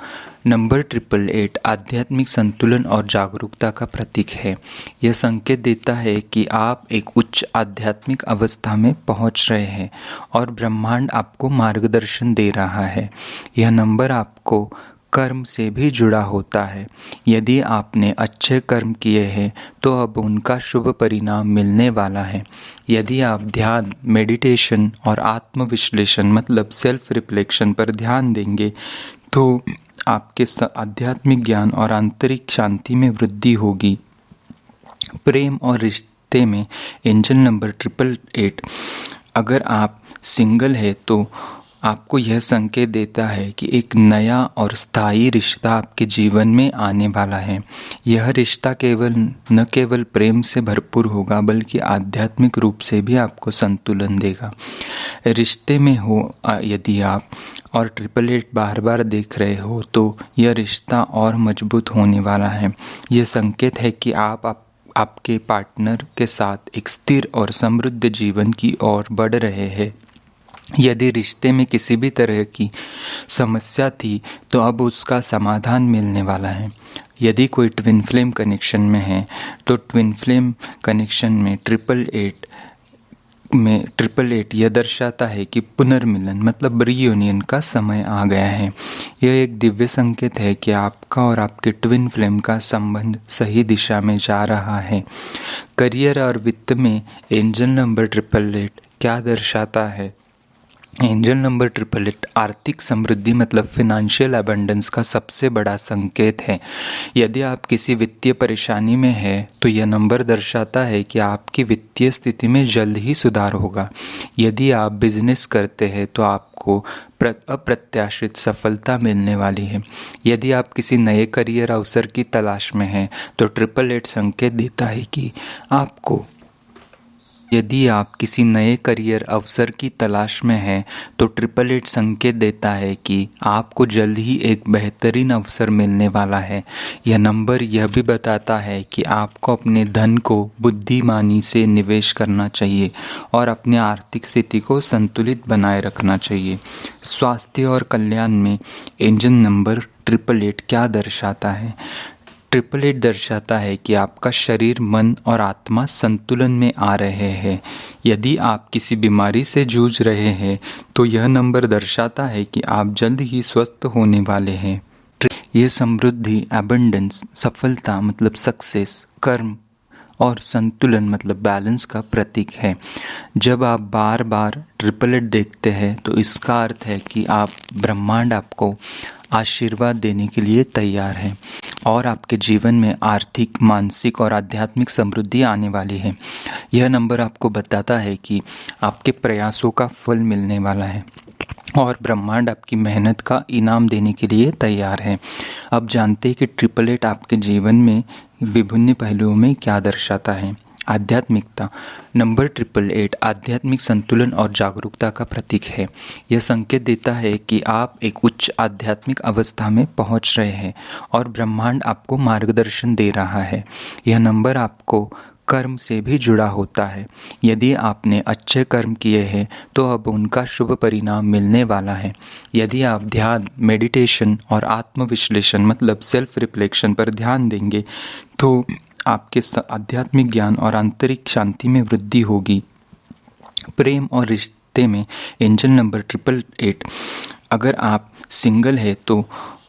नंबर 888 आध्यात्मिक संतुलन और जागरूकता का प्रतीक है। यह संकेत देता है कि आप एक उच्च आध्यात्मिक अवस्था में पहुंच रहे हैं और ब्रह्मांड आपको मार्गदर्शन दे रहा है। यह नंबर आपको कर्म से भी जुड़ा होता है। यदि आपने अच्छे कर्म किए हैं तो अब उनका शुभ परिणाम मिलने वाला है। यदि आप ध्यान, मेडिटेशन और आत्मविश्लेषण मतलब सेल्फ रिफ्लेक्शन पर ध्यान देंगे तो आपके आध्यात्मिक ज्ञान और आंतरिक शांति में वृद्धि होगी। प्रेम और रिश्ते में एंजल नंबर 888 अगर आप सिंगल है तो आपको यह संकेत देता है कि एक नया और स्थायी रिश्ता आपके जीवन में आने वाला है। यह रिश्ता न केवल प्रेम से भरपूर होगा बल्कि आध्यात्मिक रूप से भी आपको संतुलन देगा। रिश्ते में हो यदि आप और 888 बार बार देख रहे हो तो यह रिश्ता और मजबूत होने वाला है। यह संकेत है कि आपके पार्टनर के साथ एक स्थिर और समृद्ध जीवन की ओर बढ़ रहे हैं। यदि रिश्ते में किसी भी तरह की समस्या थी तो अब उसका समाधान मिलने वाला है। यदि कोई ट्विन फ्लेम कनेक्शन में है तो ट्विन फ्लेम कनेक्शन में 888 यह दर्शाता है कि पुनर्मिलन मतलब रीयूनियन का समय आ गया है। यह एक दिव्य संकेत है कि आपका और आपके ट्विन फ्लेम का संबंध सही दिशा में जा रहा है। करियर और वित्त में एंजल नंबर 888 क्या दर्शाता है? एंजल नंबर 888 आर्थिक समृद्धि मतलब फिनेंशियल अबंडेंस का सबसे बड़ा संकेत है। यदि आप किसी वित्तीय परेशानी में हैं तो यह नंबर दर्शाता है कि आपकी वित्तीय स्थिति में जल्द ही सुधार होगा। यदि आप बिजनेस करते हैं तो आपको अप्रत्याशित सफलता मिलने वाली है। यदि आप किसी नए करियर अवसर की तलाश में हैं तो 888 संकेत देता है कि आपको यदि आप किसी नए करियर अवसर की तलाश में हैं तो 888 संकेत देता है कि आपको जल्द ही एक बेहतरीन अवसर मिलने वाला है। यह नंबर यह भी बताता है कि आपको अपने धन को बुद्धिमानी से निवेश करना चाहिए और अपनी आर्थिक स्थिति को संतुलित बनाए रखना चाहिए। स्वास्थ्य और कल्याण में एंजल नंबर 888 क्या दर्शाता है? ट्रिपल एट दर्शाता है कि आपका शरीर, मन और आत्मा संतुलन में आ रहे हैं। यदि आप किसी बीमारी से जूझ रहे हैं तो यह नंबर दर्शाता है कि आप जल्द ही स्वस्थ होने वाले हैं। ये समृद्धि, एबंडेंस, सफलता मतलब सक्सेस, कर्म और संतुलन मतलब बैलेंस का प्रतीक है। जब आप बार बार ट्रिपल एट देखते हैं तो इसका अर्थ है कि आप ब्रह्मांड आपको आशीर्वाद देने के लिए तैयार है और आपके जीवन में आर्थिक, मानसिक और आध्यात्मिक समृद्धि आने वाली है। यह नंबर आपको बताता है कि आपके प्रयासों का फल मिलने वाला है और ब्रह्मांड आपकी मेहनत का इनाम देने के लिए तैयार है। अब जानते हैं कि ट्रिपल एट आपके जीवन में विभिन्न पहलुओं में क्या दर्शाता है। आध्यात्मिकता। नंबर ट्रिपल एट आध्यात्मिक संतुलन और जागरूकता का प्रतीक है। यह संकेत देता है कि आप एक उच्च आध्यात्मिक अवस्था में पहुंच रहे हैं और ब्रह्मांड आपको मार्गदर्शन दे रहा है। यह नंबर आपको कर्म से भी जुड़ा होता है। यदि आपने अच्छे कर्म किए हैं तो अब उनका शुभ परिणाम मिलने वाला है। यदि आप ध्यान, मेडिटेशन और आत्मविश्लेषण मतलब सेल्फ रिफ्लेक्शन पर ध्यान देंगे तो आपके आध्यात्मिक ज्ञान और आंतरिक शांति में वृद्धि होगी। प्रेम और रिश्ते में एंजल नंबर ट्रिपल एट। अगर आप सिंगल है तो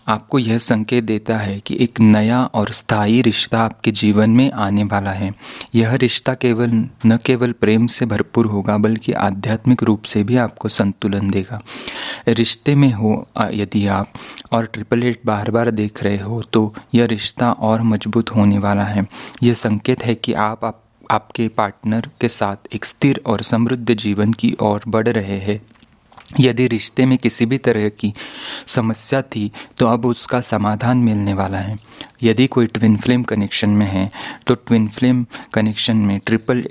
आपको यह संकेत देता है कि एक नया और स्थायी रिश्ता आपके जीवन में आने वाला है। यह रिश्ता न केवल प्रेम से भरपूर होगा बल्कि आध्यात्मिक रूप से भी आपको संतुलन देगा। रिश्ते में हो यदि आप और ट्रिपल एट बार बार देख रहे हो तो यह रिश्ता और मजबूत होने वाला है। यह संकेत है कि आपके पार्टनर के साथ एक स्थिर और समृद्ध जीवन की ओर बढ़ रहे हैं। यदि रिश्ते में किसी भी तरह की समस्या थी तो अब उसका समाधान मिलने वाला है। यदि कोई ट्विन फ्लेम कनेक्शन में है तो ट्विन फ्लेम कनेक्शन में ट्रिपल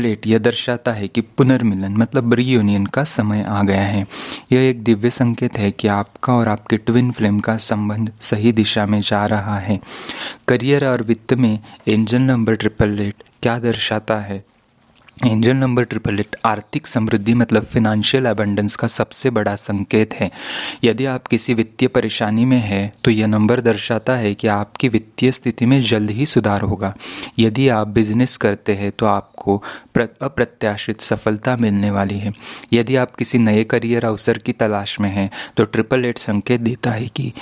एट यह दर्शाता है कि पुनर्मिलन मतलब रीयूनियन का समय आ गया है। यह एक दिव्य संकेत है कि आपका और आपके ट्विन फ्लेम का संबंध सही दिशा में जा रहा है। करियर और वित्त में एंजल नंबर ट्रिपल एट क्या दर्शाता है। एंजल नंबर ट्रिपल एट आर्थिक समृद्धि मतलब फिनेंशियल एबंडेंस का सबसे बड़ा संकेत है। यदि आप किसी वित्तीय परेशानी में हैं तो यह नंबर दर्शाता है कि आपकी वित्तीय स्थिति में जल्द ही सुधार होगा। यदि आप बिजनेस करते हैं तो आपको अप्रत्याशित सफलता मिलने वाली है। यदि आप किसी नए करियर अवसर की तलाश में हैं तो ट्रिपल एट संकेत देता है कि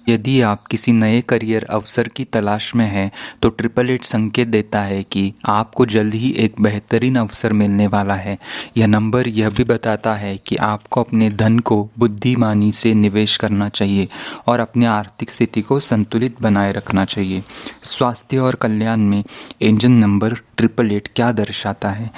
यदि आप किसी नए करियर अवसर की तलाश में हैं तो ट्रिपल एट संकेत देता है कि आपको जल्द ही एक बेहतरीन अवसर मिलने वाला है। यह नंबर यह भी बताता है कि आपको अपने धन को बुद्धिमानी से निवेश करना चाहिए और अपनी आर्थिक स्थिति को संतुलित बनाए रखना चाहिए। स्वास्थ्य और कल्याण में एंजल नंबर ट्रिपल एट क्या दर्शाता है।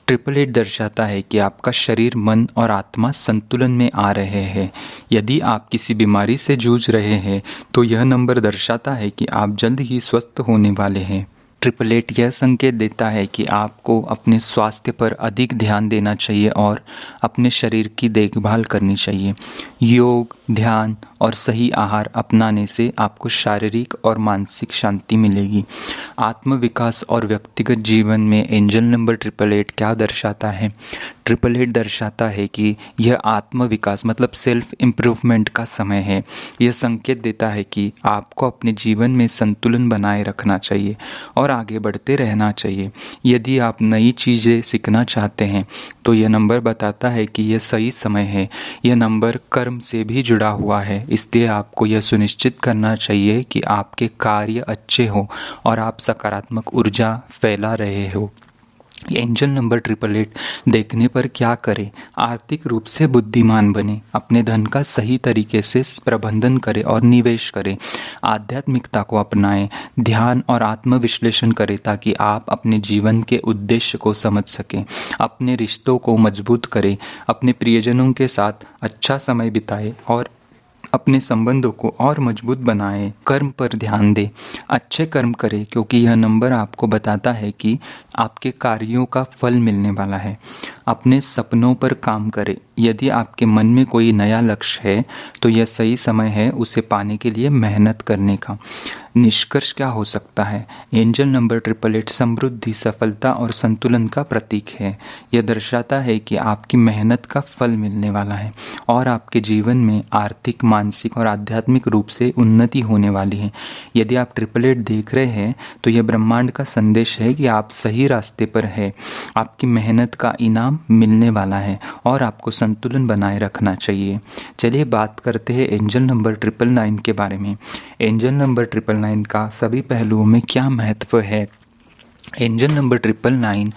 ट्रिपल एट दर्शाता है कि आपका शरीर, मन और आत्मा संतुलन में आ रहे हैं। यदि आप किसी बीमारी से जूझ रहे हैं तो यह नंबर दर्शाता है कि आप जल्द ही स्वस्थ होने वाले हैं। ट्रिपल एट यह संकेत देता है कि आपको अपने स्वास्थ्य पर अधिक ध्यान देना चाहिए और अपने शरीर की देखभाल करनी चाहिए। योग, ध्यान और सही आहार अपनाने से आपको शारीरिक और मानसिक शांति मिलेगी। आत्मविकास और व्यक्तिगत जीवन में एंजल नंबर ट्रिपल एट क्या दर्शाता है। ट्रिपल एट दर्शाता है कि यह आत्मविकास मतलब सेल्फ इम्प्रूवमेंट का समय है। यह संकेत देता है कि आपको अपने जीवन में संतुलन बनाए रखना चाहिए और आगे बढ़ते रहना चाहिए। यदि आप नई चीज़ें सीखना चाहते हैं तो यह नंबर बताता है कि यह सही समय है। यह नंबर कर्म से भी जुड़ा हुआ है, इसलिए आपको यह सुनिश्चित करना चाहिए कि आपके कार्य अच्छे हों और आप सकारात्मक ऊर्जा फैला रहे हो। एंजल नंबर ट्रिपल एट देखने पर क्या करें। आर्थिक रूप से बुद्धिमान बने, अपने धन का सही तरीके से प्रबंधन करें और निवेश करें। आध्यात्मिकता को अपनाएं, ध्यान और आत्मविश्लेषण करें ताकि आप अपने जीवन के उद्देश्य को समझ सकें। अपने रिश्तों को मजबूत करें, अपने प्रियजनों के साथ अच्छा समय बिताएं और अपने संबंधों को और मजबूत बनाएं। कर्म पर ध्यान दें, अच्छे कर्म करें क्योंकि यह नंबर आपको बताता है कि आपके कार्यों का फल मिलने वाला है। अपने सपनों पर काम करें। यदि आपके मन में कोई नया लक्ष्य है तो यह सही समय है उसे पाने के लिए मेहनत करने का। निष्कर्ष क्या हो सकता है? एंजल नंबर 888 समृद्धि, सफलता और संतुलन का प्रतीक है। यह दर्शाता है कि आपकी मेहनत का फल मिलने वाला है और आपके जीवन में आर्थिक, मानसिक और आध्यात्मिक रूप से उन्नति होने वाली है। यदि आप 888 देख रहे हैं तो यह ब्रह्मांड का संदेश है कि आप सही रास्ते पर हैं। आपकी मेहनत का इनाम मिलने वाला है और आपको संतुलन बनाए रखना चाहिए। चलिए बात करते हैं एंजल नंबर 999 के बारे में। एंजल नंबर 999 का सभी पहलुओं में क्या महत्व है? एंजल नंबर 999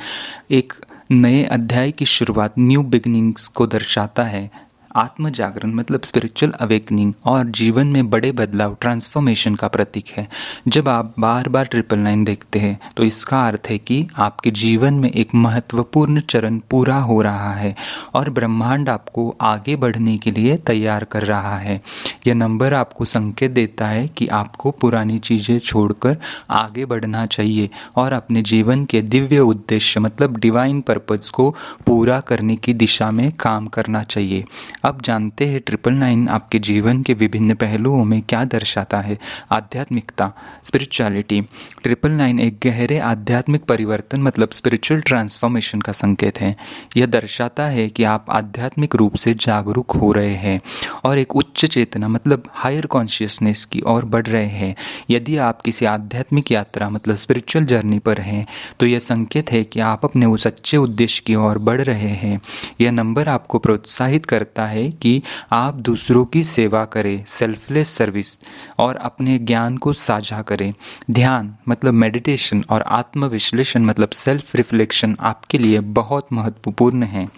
एक नए अध्याय की शुरुआत, न्यू बिगिनिंग्स को दर्शाता है। आत्म जागरण मतलब स्पिरिचुअल अवेकनिंग और जीवन में बड़े बदलाव, ट्रांसफॉर्मेशन का प्रतीक है। जब आप बार बार 999 देखते हैं तो इसका अर्थ है कि आपके जीवन में एक महत्वपूर्ण चरण पूरा हो रहा है और ब्रह्मांड आपको आगे बढ़ने के लिए तैयार कर रहा है। यह नंबर आपको संकेत देता है कि आपको पुरानी चीज़ें छोड़कर आगे बढ़ना चाहिए और अपने जीवन के दिव्य उद्देश्य मतलब डिवाइन पर्पस को पूरा करने की दिशा में काम करना चाहिए। अब जानते हैं 999 आपके जीवन के विभिन्न पहलुओं में क्या दर्शाता है। आध्यात्मिकता, स्पिरिचुअलिटी। 999 एक गहरे आध्यात्मिक परिवर्तन मतलब स्पिरिचुअल ट्रांसफॉर्मेशन का संकेत है। यह दर्शाता है कि आप आध्यात्मिक रूप से जागरूक हो रहे हैं और एक उच्च चेतना मतलब हायर कॉन्शियसनेस की ओर बढ़ रहे हैं। यदि आप किसी आध्यात्मिक यात्रा मतलब स्पिरिचुअल जर्नी पर हैं तो यह संकेत है कि आप अपने उस सच्चे उद्देश्य की ओर बढ़ रहे हैं। यह नंबर आपको प्रोत्साहित करता है कि आप दूसरों की सेवा करें, सेल्फलेस सर्विस, और अपने ज्ञान को साझा करें। ध्यान मतलब मेडिटेशन और आत्मविश्लेषण मतलब सेल्फ रिफ्लेक्शन आपके लिए बहुत महत्वपूर्ण है।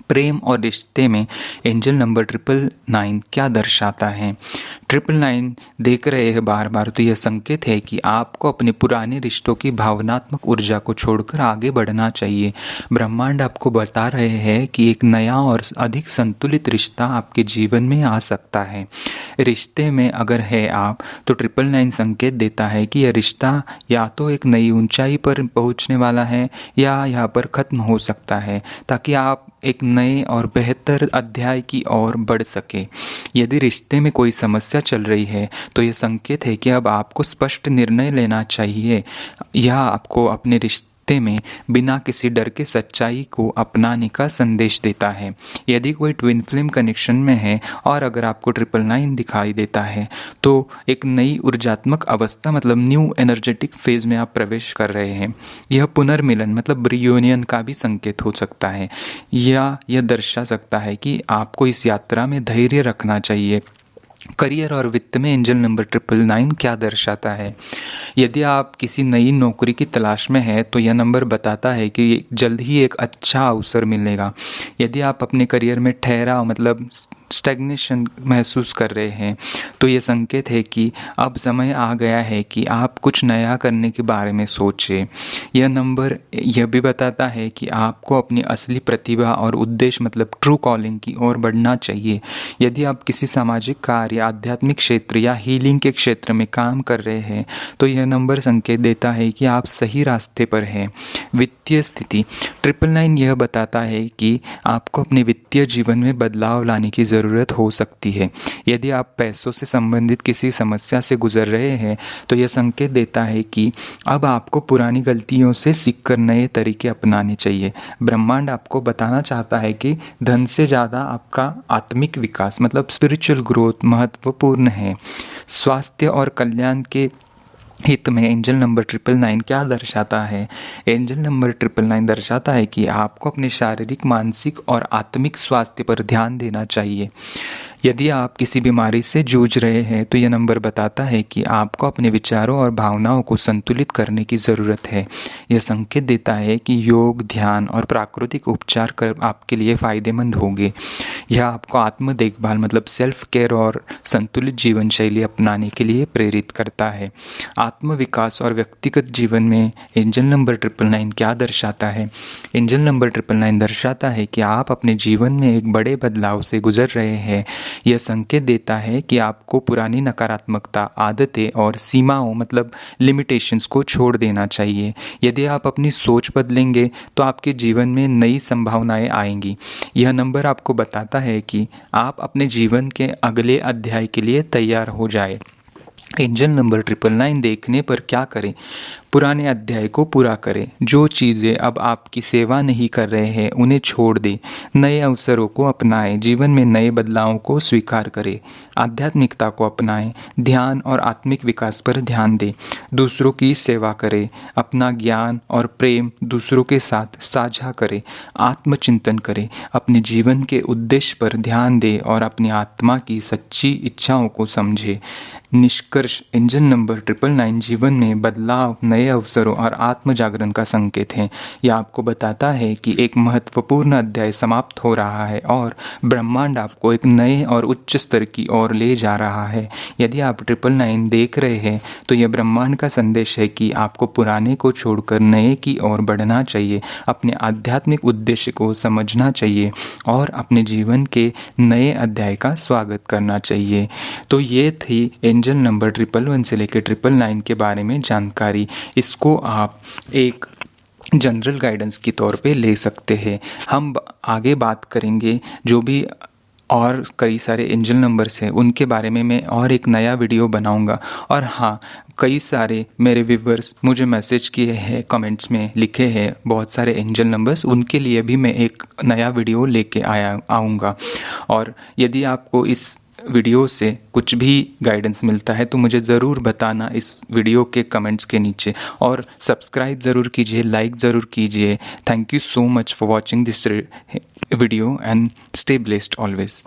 प्रेम और रिश्ते में एंजल नंबर 999 क्या दर्शाता है? 999 देख रहे हैं बार बार तो यह संकेत है कि आपको अपने पुराने रिश्तों की भावनात्मक ऊर्जा को छोड़कर आगे बढ़ना चाहिए। ब्रह्मांड आपको बता रहे हैं कि एक नया और अधिक संतुलित रिश्ता आपके जीवन में आ सकता है। रिश्ते में अगर है आप तो 999 संकेत देता है कि यह रिश्ता या तो एक नई ऊंचाई पर पहुंचने वाला है या यहाँ पर ख़त्म हो सकता है, ताकि आप एक नए और बेहतर अध्याय की ओर बढ़ सके। यदि रिश्ते में कोई समस्या चल रही है तो यह संकेत है कि अब आपको स्पष्ट निर्णय लेना चाहिए। यह आपको अपने रिश्ते में बिना किसी डर के सच्चाई को अपनाने का संदेश देता है। यदि कोई ट्विन फ्लेम कनेक्शन में है और अगर आपको 999 दिखाई देता है तो एक नई ऊर्जात्मक अवस्था मतलब न्यू एनर्जेटिक फेज में आप प्रवेश कर रहे हैं। यह पुनर्मिलन मतलब रियूनियन का भी संकेत हो सकता है या यह दर्शा सकता है कि आपको इस यात्रा में धैर्य रखना चाहिए। करियर और वित्त में एंजल नंबर 999 क्या दर्शाता है? यदि आप किसी नई नौकरी की तलाश में हैं तो यह नंबर बताता है कि जल्द ही एक अच्छा अवसर मिलेगा। यदि आप अपने करियर में ठहराव मतलब स्टैग्नेशन महसूस कर रहे हैं तो ये संकेत है कि अब समय आ गया है कि आप कुछ नया करने के बारे में सोचें। यह नंबर यह भी बताता है कि आपको अपनी असली प्रतिभा और उद्देश्य मतलब ट्रू कॉलिंग की ओर बढ़ना चाहिए। यदि आप किसी सामाजिक कार्य, आध्यात्मिक क्षेत्र या हीलिंग के क्षेत्र में काम कर रहे हैं तो यह नंबर संकेत देता है कि आप सही रास्ते पर हैं। वित्तीय स्थिति 999 यह बताता है कि आपको अपने वित्तीय जीवन में बदलाव लाने की ज़रूरत हो सकती है। यदि आप पैसों से संबंधित किसी समस्या से गुजर रहे हैं तो यह संकेत देता है कि अब आपको पुरानी गलतियों से सीखकर नए तरीके अपनाने चाहिए। ब्रह्मांड आपको बताना चाहता है कि धन से ज़्यादा आपका आत्मिक विकास मतलब स्पिरिचुअल ग्रोथ महत्वपूर्ण है। स्वास्थ्य और कल्याण के हित में एंजल नंबर 999 क्या दर्शाता है? एंजल नंबर 999 दर्शाता है कि आपको अपने शारीरिक, मानसिक और आत्मिक स्वास्थ्य पर ध्यान देना चाहिए। यदि आप किसी बीमारी से जूझ रहे हैं तो यह नंबर बताता है कि आपको अपने विचारों और भावनाओं को संतुलित करने की ज़रूरत है। यह संकेत देता है कि योग, ध्यान और प्राकृतिक उपचार कर आपके लिए फ़ायदेमंद होंगे। यह आपको आत्म देखभाल मतलब सेल्फ केयर और संतुलित जीवन शैली अपनाने के लिए प्रेरित करता है। आत्म विकास और व्यक्तिगत जीवन में एंजल नंबर 999 क्या दर्शाता है? एंजल नंबर 999 दर्शाता है कि आप अपने जीवन में एक बड़े बदलाव से गुजर रहे हैं। यह संकेत देता है कि आपको पुरानी नकारात्मकता, आदतें और सीमाओं मतलब लिमिटेशंस को छोड़ देना चाहिए। यदि आप अपनी सोच बदलेंगे तो आपके जीवन में नई संभावनाएं आएंगी। यह नंबर आपको बताता है कि आप अपने जीवन के अगले अध्याय के लिए तैयार हो जाए। एंजल नंबर 999 देखने पर क्या करें? पुराने अध्याय को पूरा करें। जो चीज़ें अब आपकी सेवा नहीं कर रहे हैं उन्हें छोड़ दें। नए अवसरों को अपनाएं। जीवन में नए बदलावों को स्वीकार करें। आध्यात्मिकता को अपनाएं। ध्यान और आत्मिक विकास पर ध्यान दें। दूसरों की सेवा करें। अपना ज्ञान और प्रेम दूसरों के साथ साझा करें। आत्मचिंतन करें। अपने जीवन के उद्देश्य पर ध्यान दें और अपनी आत्मा की सच्ची इच्छाओं को समझें। निष्कर्ष, एंजल नंबर 999 जीवन में बदलाव, नए अवसरों और आत्म जागरण का संकेत है। यह आपको बताता है कि एक महत्वपूर्ण अध्याय समाप्त हो रहा है और ब्रह्मांड आपको एक नए और उच्च स्तर की ओर ले जा रहा है। यदि आप 999 देख रहे हैं तो यह ब्रह्मांड का संदेश है कि आपको पुराने को छोड़कर नए की ओर बढ़ना चाहिए, अपने आध्यात्मिक उद्देश्य को समझना चाहिए और अपने जीवन के नए अध्याय का स्वागत करना चाहिए। तो ये थी एंजल नंबर 111 से लेकर 999 के बारे में जानकारी। इसको आप एक जनरल गाइडेंस के तौर पे ले सकते हैं। हम आगे बात करेंगे जो भी और कई सारे एंजल नंबर्स हैं उनके बारे में मैं और एक नया वीडियो बनाऊंगा। और हाँ, कई सारे मेरे व्यूवर्स मुझे मैसेज किए हैं, कमेंट्स में लिखे हैं बहुत सारे एंजल नंबर्स, उनके लिए भी मैं एक नया वीडियो लेके आऊँगा। और यदि आपको इस वीडियो से कुछ भी गाइडेंस मिलता है तो मुझे ज़रूर बताना इस वीडियो के कमेंट्स के नीचे, और सब्सक्राइब ज़रूर कीजिए, लाइक ज़रूर कीजिए। Thank you so much for watching this video and stay blessed always.